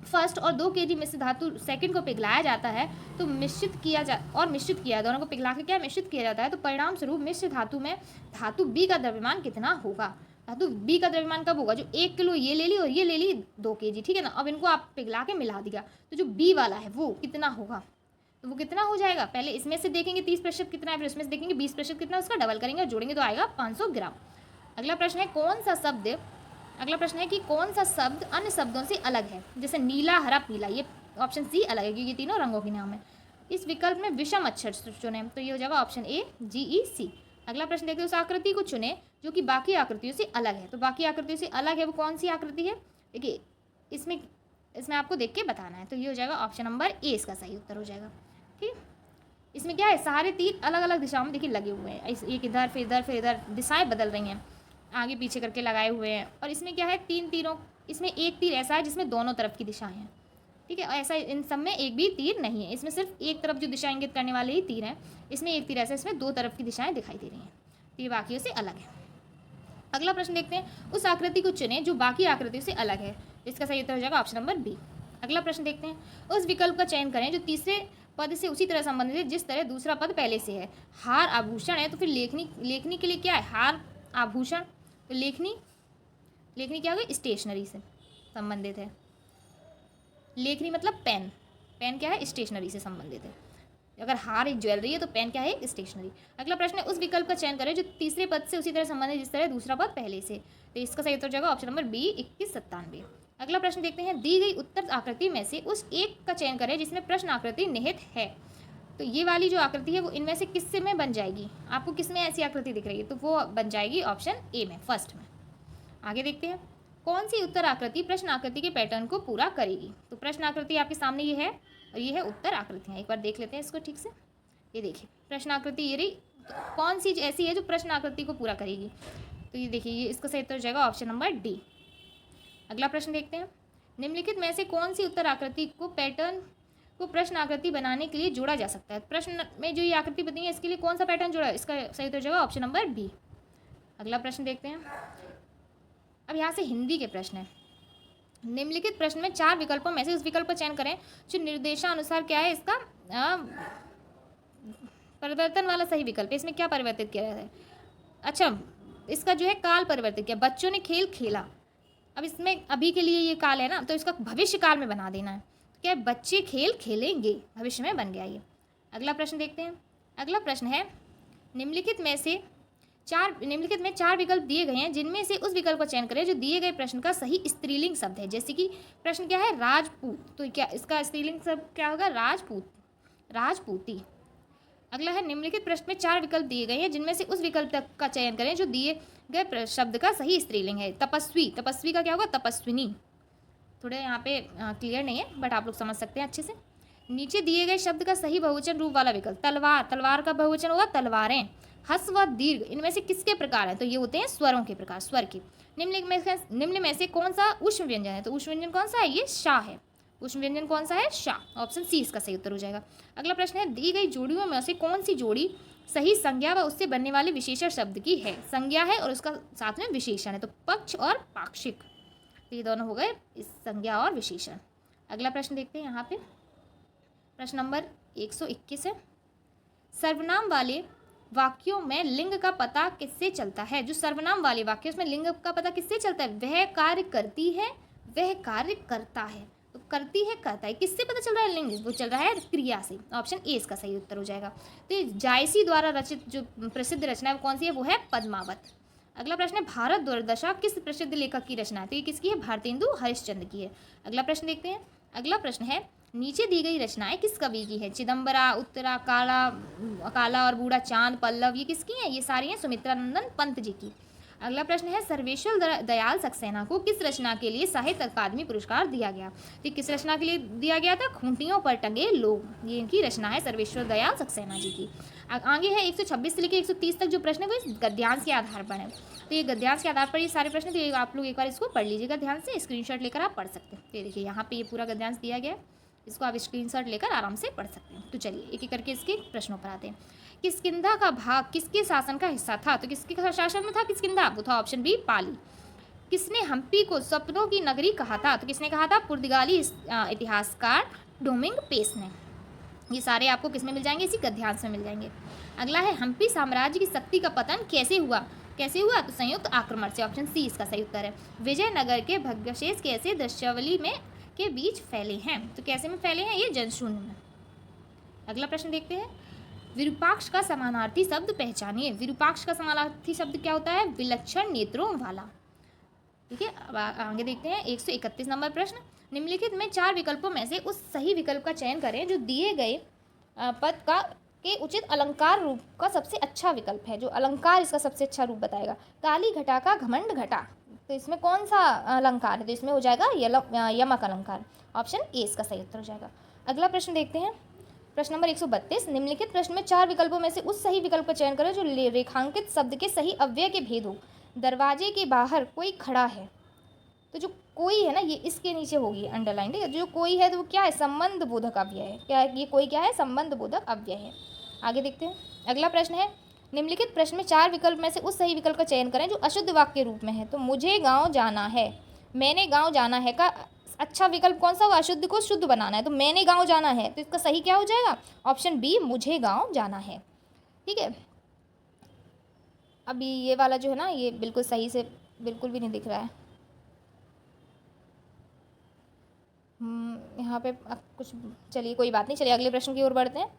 फर्स्ट और 2 kg मिश्र धातु सेकंड को पिघलाया जाता है तो मिश्रित किया दोनों को पिघला के क्या मिश्रित किया जाता है, तो परिणाम स्वरूप मिश्र धातु में धातु बी का द्रव्यमान कितना होगा? धातु बी का द्रव्यमान कब होगा? जो 1 किलो ये ले ली और ये ले ली 2 kg, ठीक है ना। अब इनको आप पिघला के मिला दिया तो जो बी वाला है वो कितना होगा? तो वो कितना हो जाएगा, पहले इसमें से देखेंगे 30% कितना है, फिर इसमें से देखेंगे 20% कितना, उसका डबल करेंगे और जोड़ेंगे तो आएगा 500 ग्राम। अगला प्रश्न है कि कौन सा शब्द अन्य शब्दों से अलग है? जैसे नीला, हरा, पीला, ये ऑप्शन सी अलग है क्योंकि ये तीनों रंगों के नाम है। इस विकल्प में विषम अक्षर चुने, तो ये हो जाएगा ऑप्शन ए, जी ई सी। अगला प्रश्न देखते हैं, उस आकृति को चुने जो कि बाकी आकृतियों से अलग है। तो बाकी आकृतियों से अलग है वो कौन सी आकृति है? देखिए इसमें आपको देख के बताना है, तो ये हो जाएगा ऑप्शन नंबर ए, इसका सही उत्तर हो जाएगा। ठीक, इसमें क्या है, सारे तीर अलग अलग दिशाओं में देखिए लगे हुए हैं, एक इधर फिर इधर फिर इधर, दिशाएं बदल रही हैं, आगे पीछे करके लगाए हुए हैं। और इसमें क्या है, 3 तीरों, इसमें एक तीर ऐसा है जिसमें दोनों तरफ की दिशाएं हैं, ठीक है। ऐसा इन सब में एक भी तीर नहीं है, इसमें सिर्फ एक तरफ जो दिशा इंगित करने वाले ही तीर हैं। इसमें एक तीर ऐसा, इसमें 2 तरफ की दिशाएं दिखाई दे रही हैं, तो ये बाकियों से अलग है। अगला प्रश्न देखते हैं, उस आकृति को चुनें जो बाकी आकृतियों से अलग है। इसका सही उत्तर हो जाएगा ऑप्शन नंबर बी। अगला प्रश्न देखते हैं, उस विकल्प का चयन करें जो तीसरे पद से उसी तरह संबंधित है जिस तरह दूसरा पद पहले से है। हार आभूषण है तो फिर लेखनी के लिए क्या है, हार आभूषण, तो लेखनी क्या होगी, स्टेशनरी से संबंधित है। लेखनी मतलब पेन, पेन क्या है, स्टेशनरी से संबंधित है। अगर हार एक ज्वेलरी है तो पेन क्या है, एक स्टेशनरी। अगला प्रश्न है, उस विकल्प का चयन करें जो तीसरे पद से उसी तरह संबंधित जिस तरह दूसरा पद पहले से। तो इसका सही उत्तर हो जाएगा ऑप्शन नंबर बी 2197। अगला प्रश्न देखते हैं, दी गई उत्तर आकृति में से उस एक का चयन करें जिसमें प्रश्न आकृति निहित है। तो ये वाली जो आकृति है वो इनमें से किससे में बन जाएगी, आपको किस में ऐसी आकृति दिख रही है, तो वो बन जाएगी ऑप्शन ए में, फर्स्ट में। आगे देखते हैं, कौन सी उत्तर आकृति प्रश्न आकृति के पैटर्न को पूरा करेगी। तो प्रश्न आकृति आपके सामने ये है और ये है उत्तर आकृतियाँ। एक बार देख लेते हैं इसको ठीक से। ये देखिए प्रश्न आकृति ये रही, तो कौन सी ऐसी है जो प्रश्न आकृति को पूरा करेगी, तो ये देखिए ये इसका सही उत्तर हो जाएगा ऑप्शन नंबर डी। अगला प्रश्न देखते हैं, निम्नलिखित में से कौन सी उत्तर आकृति को पैटर्न को प्रश्न आकृति बनाने के लिए जोड़ा जा सकता है। प्रश्न में जो ये आकृति बनी है इसके लिए कौन सा पैटर्न जोड़ा है, इसका सही उत्तर हो जाएगा ऑप्शन नंबर बी। अगला प्रश्न देखते हैं, अब यहाँ से हिंदी के प्रश्न है। निम्नलिखित प्रश्न में 4 विकल्पों में से उस विकल्प का चयन करें जो निर्देशानुसार क्या है, इसका परिवर्तन वाला सही विकल्प है। इसमें क्या परिवर्तित किया है, अच्छा इसका जो है काल परिवर्तित किया, बच्चों ने खेल खेला। अब इसमें अभी के लिए ये काल है ना, तो इसका भविष्य काल में बना देना है, तो क्या बच्चे खेल खेलेंगे, भविष्य में बन गया ये। अगला प्रश्न देखते हैं, अगला प्रश्न है, निम्नलिखित में 4 विकल्प दिए गए हैं जिनमें से उस विकल्प का चयन करें जो दिए गए प्रश्न का सही स्त्रीलिंग शब्द है। जैसे कि प्रश्न क्या है, राजपूत, तो क्या इसका स्त्रीलिंग शब्द क्या होगा, राजपूत, राजपूती। अगला है, निम्नलिखित प्रश्न में 4 विकल्प दिए गए हैं जिनमें से उस विकल्प का चयन करें जो दिए गए शब्द का सही स्त्रीलिंग है। तपस्वी, तपस्वी का क्या होगा, तपस्विनी। थोड़े यहाँ पे क्लियर नहीं है बट आप लोग समझ सकते हैं अच्छे से। नीचे दिए गए शब्द का सही बहुवचन रूप वाला विकल्प, तलवार, तलवार का बहुवचन होगा तलवारें। हस व दीर्घ इनमें से किसके प्रकार है, तो ये होते हैं स्वरों के प्रकार, स्वर के। निम्न में से कौन सा ऊष्म व्यंजन है, तो ऊष्म व्यंजन कौन सा है, ये शाह है। ऊष्म व्यंजन कौन सा है, शाह, ऑप्शन सी इसका सही उत्तर हो जाएगा। अगला प्रश्न है, दी गई जोड़ियों में से कौन सी जोड़ी सही संज्ञा व उससे बनने वाले विशेषण शब्द की है। संज्ञा है और उसका साथ में विशेषण है, तो पक्ष और पाक्षिक, तो ये दोनों हो गए इस संज्ञा और विशेषण। अगला प्रश्न देखते हैं यहाँ पे, प्रश्न नंबर 121 है, सर्वनाम वाले वाक्यों में लिंग का पता किससे चलता है। जो सर्वनाम वाले वाक्य उसमें लिंग का पता किससे चलता है, वह कार्य करती है, वह कार्य करता है, तो करती है करता है, किससे पता चल रहा है, लिंग, वो चल रहा है क्रिया से। ऑप्शन ए इसका सही उत्तर हो जाएगा। तो जायसी द्वारा रचित जो प्रसिद्ध रचना है वो कौन सी है, वो है पद्मावत। अगला प्रश्न है, भारत दुर्दशा किस प्रसिद्ध लेखक की रचना है, तो ये किसकी है, भारतेंदु हरिश्चंद्र की है। अगला प्रश्न देखते हैं, अगला प्रश्न है, नीचे दी गई रचनाएं किस कवि की है। चिदम्बरा, उत्तरा, काला और बूढ़ा चांद, पल्लव, ये किसकी हैं, ये सारी हैं सुमित्रा नंदन पंत जी की। अगला प्रश्न है, सर्वेश्वर दयाल सक्सेना को किस रचना के लिए साहित्य अकादमी पुरस्कार दिया गया। तो किस रचना के लिए दिया गया था, खूंटियों पर टंगे लोग, ये इनकी रचना है सर्वेश्वर दयाल सक्सेना जी की। आगे है 126 से लेकर 130 तक जो प्रश्न है वो इस गद्यांश के आधार पर है। तो ये गद्यांश के आधार पर ये सारे प्रश्न, तो आप लोग एक बार इसको पढ़ लीजिएगा ध्यान से, स्क्रीनशॉट लेकर आप पढ़ सकते हैं। तो देखिए यहाँ पे ये पूरा गद्यांश दिया गया है, इसको आप स्क्रीनशॉट लेकर आराम से पढ़ सकते हैं। तो चलिए एक एक करके इसके प्रश्नों पर आते हैं। किष्किंधा का भाग किसके शासन का हिस्सा था, तो किसके शासन में था किष्किंधा, वो था ऑप्शन बी पाली। किसने हम्पी को सपनों की नगरी कहा था, तो किसने कहा था, पुर्तगाली इतिहासकार डोमिंग पेस ने। ये सारे आपको किस में मिल जाएंगे, इसी गद्यांश में मिल जाएंगे। अगला है, हम्पी साम्राज्य की शक्ति का पतन कैसे हुआ, कैसे हुआ, तो संयुक्त आक्रमण से, ऑप्शन सी इसका सही उत्तर है। विजयनगर के भग्नावशेष कैसे दृश्यावली में के बीच फैले हैं, तो कैसे में फैले हैं, ये जनशून्य में। अगला प्रश्न देखते हैं, विरूपाक्ष का समानार्थी शब्द पहचानिए। विरूपाक्ष का समानार्थी शब्द क्या होता है, विलक्षण नेत्रों वाला। ठीक है, अब आगे देखते हैं 131 नंबर प्रश्न। निम्नलिखित में 4 विकल्पों में से उस सही विकल्प का चयन करें जो दिए गए पद का के उचित अलंकार रूप का सबसे अच्छा विकल्प है। जो अलंकार इसका सबसे अच्छा रूप बताएगा, काली घटा का घमंड घटा, तो इसमें कौन सा अलंकार है, तो इसमें हो जाएगा यमक अलंकार, ऑप्शन ए इसका सही उत्तर हो जाएगा। अगला प्रश्न देखते हैं, प्रश्न नंबर 132। निम्नलिखित प्रश्न में 4 विकल्पों में से उस सही विकल्प का चयन करें जो रेखांकित शब्द के सही अव्यय के भेद हो। दरवाजे के बाहर कोई खड़ा है, तो जो कोई है ना ये इसके नीचे होगी अंडरलाइन, ठीक है। जो कोई है तो वो क्या है, संबंध बोधक अव्यय है, क्या है ये कोई, क्या है, संबंध बोधक अव्यय है। आगे देखते हैं, अगला प्रश्न है, निम्नलिखित प्रश्न में 4 विकल्प में से उस सही विकल्प का चयन करें जो अशुद्ध वाक्य के रूप में है। तो मुझे गाँव जाना है, मैंने गाँव जाना है का अच्छा विकल्प कौन सा होगा? अशुद्ध को शुद्ध बनाना है, तो मैंने गाँव जाना है, तो इसका सही क्या हो जाएगा? ऑप्शन बी, मुझे गाँव जाना है। ठीक है, अभी ये वाला जो है ना, ये बिल्कुल सही से बिल्कुल भी नहीं दिख रहा है। यहाँ पे कुछ, चलिए कोई बात नहीं, चलिए अगले प्रश्न की ओर बढ़ते हैं।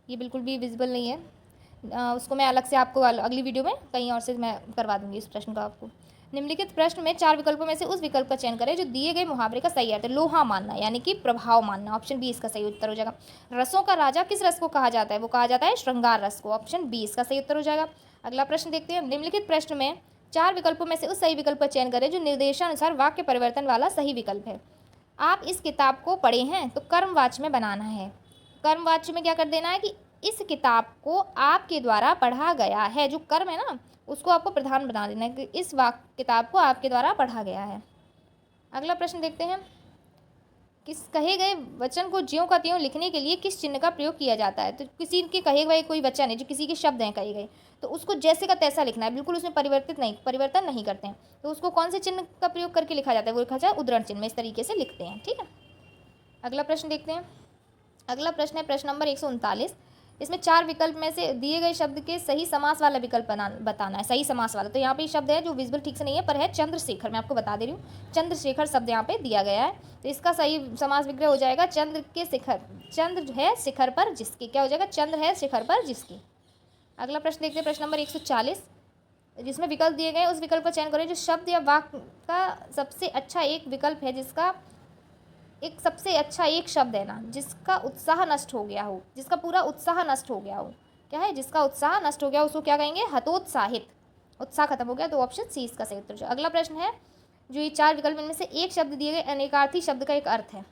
ये बिल्कुल भी विजिबल नहीं है, उसको मैं अलग से आपको अगली वीडियो में कहीं और से मैं करवा दूंगी इस प्रश्न का आपको। निम्नलिखित प्रश्न में 4 विकल्पों में से उस विकल्प का चयन करें जो दिए गए मुहावरे का सही अर्थ है। लोहा मानना यानी कि प्रभाव मानना, ऑप्शन बी इसका सही उत्तर हो जाएगा। रसों का राजा किस रस को कहा जाता है? वो कहा जाता है श्रृंगार रस को, ऑप्शन बी इसका सही उत्तर हो जाएगा। अगला प्रश्न देखते हैं। निम्नलिखित प्रश्न में 4 विकल्पों में से उस सही विकल्प का चयन करें जो निर्देशानुसार वाक्य परिवर्तन वाला सही विकल्प है। आप इस किताब को पढ़े हैं, तो कर्मवाच्य में बनाना है। कर्मवाच्य में क्या कर देना है कि इस किताब को आपके द्वारा पढ़ा गया है, जो कर्म है ना उसको आपको प्रधान बना देना है कि इस किताब को आपके द्वारा पढ़ा गया है। अगला प्रश्न देखते हैं। किस कहे गए वचन को ज्यों का त्यों लिखने के लिए किस चिन्ह का प्रयोग किया जाता है? तो किसी के कहे गए कोई वचन है जो किसी के शब्द हैं कहे गए, तो उसको जैसे का तैसा लिखना है, बिल्कुल उसमें परिवर्तन नहीं करते हैं, तो उसको कौन से चिन्ह का प्रयोग करके लिखा जाता है? वो लिखा जाए उद्धरण चिन्ह में, इस तरीके से लिखते हैं। ठीक है, अगला प्रश्न देखते हैं। अगला प्रश्न है प्रश्न नंबर 139। इसमें 4 विकल्प में से दिए गए शब्द के सही समास वाला विकल्प बताना है, सही समास वाला। तो यहाँ पे शब्द है जो विजिबल ठीक से नहीं है पर है चंद्रशेखर, मैं आपको बता दे रही हूँ, चंद्रशेखर शब्द यहाँ पे दिया गया है, तो इसका सही समास विग्रह हो जाएगा चंद्र के शिखर, चंद्र है शिखर पर जिसके, क्या हो जाएगा? चंद्र है शिखर पर जिसकी। अगला प्रश्न देखते हैं प्रश्न नंबर 140, जिसमें विकल्प दिए गए उस विकल्प का चयन करें जो शब्द या वाक्य का सबसे अच्छा एक विकल्प है, जिसका एक सबसे अच्छा एक शब्द है ना जिसका उत्साह नष्ट हो गया हो, जिसका पूरा उत्साह नष्ट हो गया हो। क्या है? जिसका उत्साह नष्ट हो गया, उसको क्या कहेंगे? हतोत्साहित, उत्साह खत्म हो गया, तो ऑप्शन सी इसका सही उत्तर। अगला प्रश्न है जो ये 4 विकल्प इनमें से एक शब्द दिए गए अनेकार्थी शब्द का एक अर्थ है।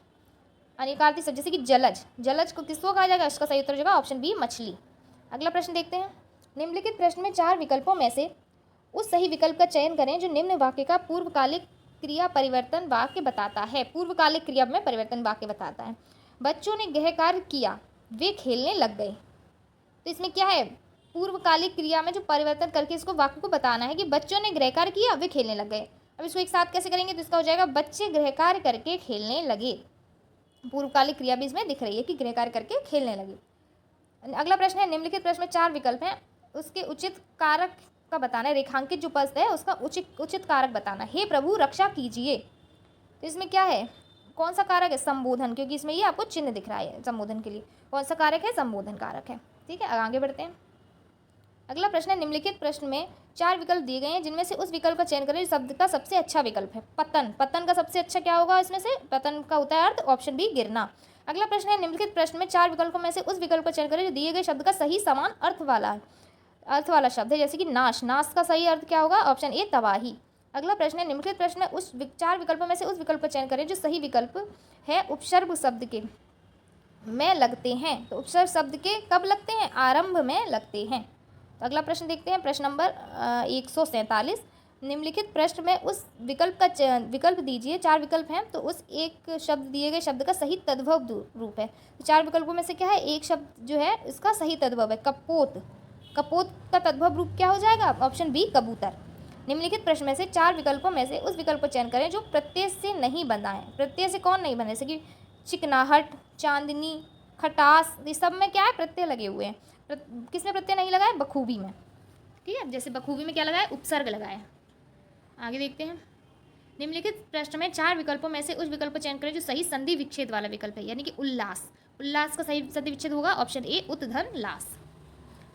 अनेकार्थी शब्द जैसे कि जलज, जलज को किसको कहा जाएगा? इसका सही उत्तर हो जाएगा ऑप्शन बी, मछली। अगला प्रश्न देखते हैं। निम्नलिखित प्रश्न में 4 विकल्पों में से उस सही विकल्प का चयन करें जो निम्न वाक्य का पूर्वकालिक क्रिया परिवर्तन वाक्य बताता है। पूर्वकालिक क्रिया में परिवर्तन वाक्य बताता है। बच्चों ने गृह कार्य किया, वे खेलने लग गए। तो इसमें क्या है? पूर्वकालिक क्रिया में जो परिवर्तन करके इसको वाक्य को बताना है कि बच्चों ने गृह कार्य किया, वे खेलने लग गए। अब इसको एक साथ कैसे करेंगे? तो इसका हो जाएगा बच्चे गृह कार्य करके खेलने लगे। पूर्वकालिक क्रिया भी इसमें दिख रही है कि गृह कार्य करके खेलने लगे। अगला प्रश्न है। निम्नलिखित प्रश्न में 4 विकल्प हैं, उसके उचित कारक का बताना है। रेखांकित जो पद है उसका उचित कारक बताना। हे प्रभु रक्षा कीजिए, तो इसमें क्या है? कौन सा कारक है? संबोधन, क्योंकि इसमें ये आपको चिन्ह दिख रहा है संबोधन के लिए। कौन सा कारक है? संबोधन कारक है। ठीक है, आगे बढ़ते हैं। अगला प्रश्न है। निम्नलिखित प्रश्न में 4 विकल्प दिए गए हैं जिनमें से उस विकल्प का चयन करें शब्द का सबसे अच्छा विकल्प है। पतन, पतन का सबसे अच्छा क्या होगा? इसमें से पतन का होता है अर्थ, ऑप्शन बी गिरना। अगला प्रश्न है। निम्नलिखित प्रश्न में 4 विकल्पों में से उस विकल्प का चयन करें जो दिए गए शब्द का सही समान अर्थ वाला शब्द है, जैसे कि नाश, नाश का सही अर्थ क्या होगा? ऑप्शन ए तबाही। अगला प्रश्न है। निम्नलिखित प्रश्न में उस 4 विकल्पों में से उस विकल्प का चयन करें जो सही विकल्प है उपसर्ग शब्द के में लगते हैं। तो उपसर्ग शब्द के कब लगते हैं? आरंभ में लगते हैं। तो अगला प्रश्न देखते हैं प्रश्न नंबर 147। निम्नलिखित प्रश्न में उस विकल्प का विकल्प दीजिए। 4 विकल्प हैं, तो उस एक शब्द दिए गए शब्द का सही तद्भव रूप है। तो 4 विकल्पों में से क्या है? एक शब्द जो है इसका सही तद्भव है कपोत। कपोत का तद्भव रूप क्या हो जाएगा? ऑप्शन बी कबूतर। निम्नलिखित प्रश्न में से 4 विकल्पों में से उस विकल्प का चयन करें जो प्रत्यय से नहीं बना है। प्रत्यय से कौन नहीं बने? जैसे कि चिकनाहट, चांदनी, खटास, ये सब में क्या है? प्रत्यय लगे हुए हैं। किसमें प्रत्यय नहीं लगा है? बखूबी में। ठीक है, जैसे बखूबी में क्या लगा है? उपसर्ग लगा है। आगे देखते हैं। निम्नलिखित प्रश्न में 4 विकल्पों में से उस विकल्प का चयन करें जो सही संधि विच्छेद वाला विकल्प है, यानी कि उल्लास। उल्लास का सही संधि विच्छेद होगा ऑप्शन ए उत्धन लास।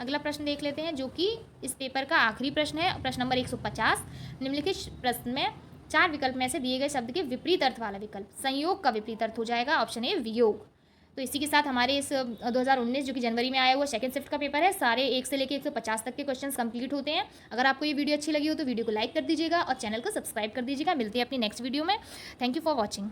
अगला प्रश्न देख लेते हैं जो कि इस पेपर का आखिरी प्रश्न है, प्रश्न नंबर 150। निम्नलिखित प्रश्न में 4 विकल्प में से दिए गए शब्द के विपरीत अर्थ वाला विकल्प। संयोग का विपरीत अर्थ हो जाएगा ऑप्शन ए वियोग। तो इसी के साथ हमारे इस 2019 जो कि जनवरी में आया हुआ सेकंड शिफ्ट का पेपर है, सारे 1 से लेकर 150 तक के क्वेश्चंस कंप्लीट होते हैं। अगर आपको ये वीडियो अच्छी लगी हो तो वीडियो को लाइक कर दीजिएगा और चैनल को सब्सक्राइब कर दीजिएगा। मिलते हैं अपनी नेक्स्ट वीडियो में। Thank you for watching.